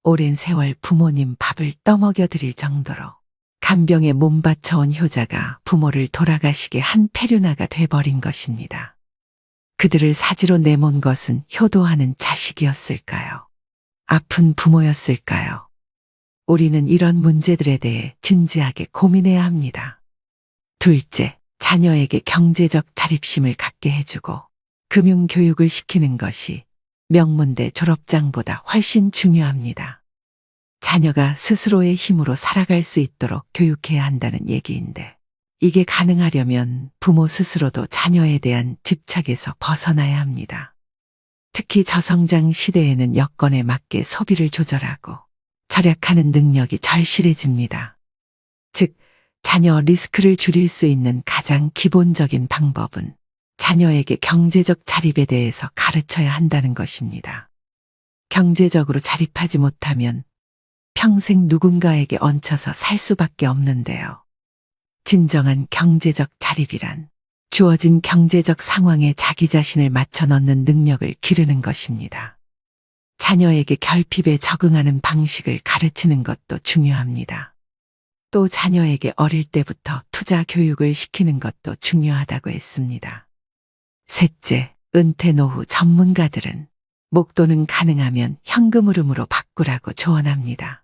오랜 세월 부모님 밥을 떠먹여 드릴 정도로 간병에 몸바쳐온 효자가 부모를 돌아가시게 한 페류나가 돼버린 것입니다. 그들을 사지로 내몬 것은 효도하는 자식이었을까요? 아픈 부모였을까요? 우리는 이런 문제들에 대해 진지하게 고민해야 합니다. 둘째, 자녀에게 경제적 자립심을 갖게 해주고 금융교육을 시키는 것이 명문대 졸업장보다 훨씬 중요합니다. 자녀가 스스로의 힘으로 살아갈 수 있도록 교육해야 한다는 얘기인데 이게 가능하려면 부모 스스로도 자녀에 대한 집착에서 벗어나야 합니다. 특히 저성장 시대에는 여건에 맞게 소비를 조절하고 절약하는 능력이 절실해집니다. 즉, 자녀 리스크를 줄일 수 있는 가장 기본적인 방법은 자녀에게 경제적 자립에 대해서 가르쳐야 한다는 것입니다. 경제적으로 자립하지 못하면 평생 누군가에게 얹혀서 살 수밖에 없는데요. 진정한 경제적 자립이란 주어진 경제적 상황에 자기 자신을 맞춰 넣는 능력을 기르는 것입니다. 자녀에게 결핍에 적응하는 방식을 가르치는 것도 중요합니다. 또 자녀에게 어릴 때부터 투자 교육을 시키는 것도 중요하다고 했습니다. 셋째, 은퇴 노후 전문가들은 목돈은 가능하면 현금 흐름으로 바꾸라고 조언합니다.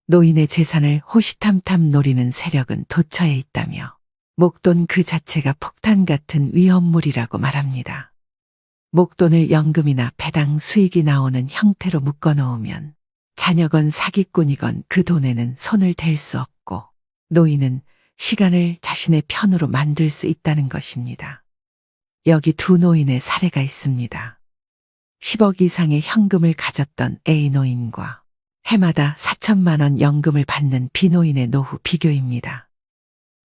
노인의 재산을 호시탐탐 노리는 세력은 도처에 있다며 목돈 그 자체가 폭탄 같은 위험물이라고 말합니다. 목돈을 연금이나 배당 수익이 나오는 형태로 묶어놓으면 자녀건 사기꾼이건 그 돈에는 손을 댈 수 없고 노인은 시간을 자신의 편으로 만들 수 있다는 것입니다. 여기 두 노인의 사례가 있습니다. 10억 이상의 현금을 가졌던 A 노인과 해마다 4천만 원 연금을 받는 B 노인의 노후 비교입니다.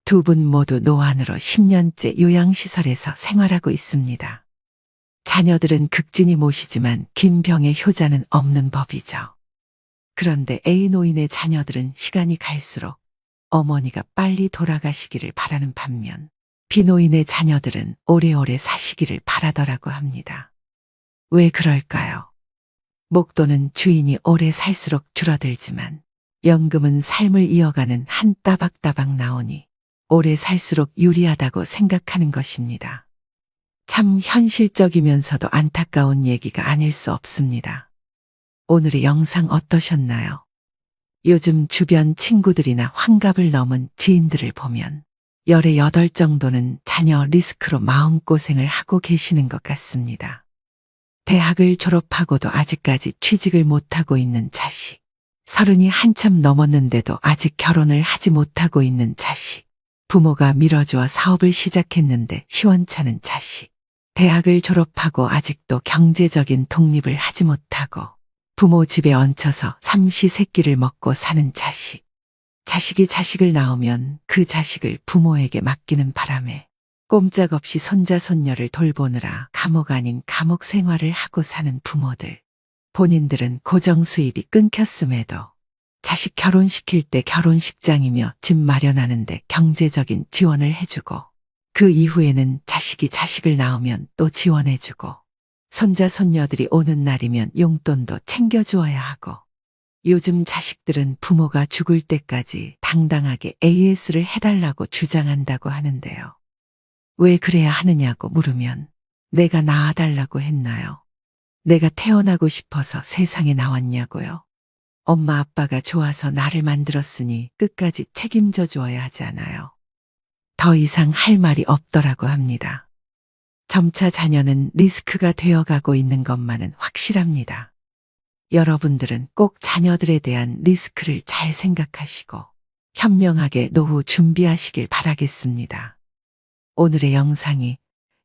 두 분 모두 노안으로 10년째 요양시설에서 생활하고 있습니다. 자녀들은 극진히 모시지만 긴 병의 효자는 없는 법이죠. 그런데 A 노인의 자녀들은 시간이 갈수록 어머니가 빨리 돌아가시기를 바라는 반면 B 노인의 자녀들은 오래오래 사시기를 바라더라고 합니다. 왜 그럴까요? 목돈은 주인이 오래 살수록 줄어들지만 연금은 삶을 이어가는 한 따박따박 나오니 오래 살수록 유리하다고 생각하는 것입니다. 참 현실적이면서도 안타까운 얘기가 아닐 수 없습니다. 오늘의 영상 어떠셨나요? 요즘 주변 친구들이나 환갑을 넘은 지인들을 보면 열의 8 정도는 자녀 리스크로 마음고생을 하고 계시는 것 같습니다. 대학을 졸업하고도 아직까지 취직을 못하고 있는 자식, 30이 한참 넘었는데도 아직 결혼을 하지 못하고 있는 자식, 부모가 밀어주어 사업을 시작했는데 시원찮은 자식, 대학을 졸업하고 아직도 경제적인 독립을 하지 못하고 부모 집에 얹혀서 삼시세끼를 먹고 사는 자식, 자식이 자식을 낳으면 그 자식을 부모에게 맡기는 바람에 꼼짝없이 손자 손녀를 돌보느라 감옥 아닌 감옥 생활을 하고 사는 부모들. 본인들은 고정 수입이 끊겼음에도 자식 결혼시킬 때 결혼식장이며 집 마련하는데 경제적인 지원을 해주고 그 이후에는 자식이 자식을 낳으면 또 지원해주고 손자 손녀들이 오는 날이면 용돈도 챙겨주어야 하고 요즘 자식들은 부모가 죽을 때까지 당당하게 AS를 해달라고 주장한다고 하는데요. 왜 그래야 하느냐고 물으면 내가 낳아달라고 했나요? 내가 태어나고 싶어서 세상에 나왔냐고요? 엄마 아빠가 좋아서 나를 만들었으니 끝까지 책임져 주어야 하지 않아요. 더 이상 할 말이 없더라고 합니다. 점차 자녀는 리스크가 되어가고 있는 것만은 확실합니다. 여러분들은 꼭 자녀들에 대한 리스크를 잘 생각하시고 현명하게 노후 준비하시길 바라겠습니다. 오늘의 영상이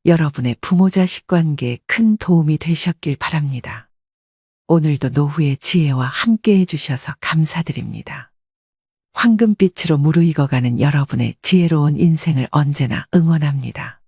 여러분의 부모-자식 관계에 큰 도움이 되셨길 바랍니다. 오늘도 노후의 지혜와 함께 해주셔서 감사드립니다. 황금빛으로 무르익어가는 여러분의 지혜로운 인생을 언제나 응원합니다.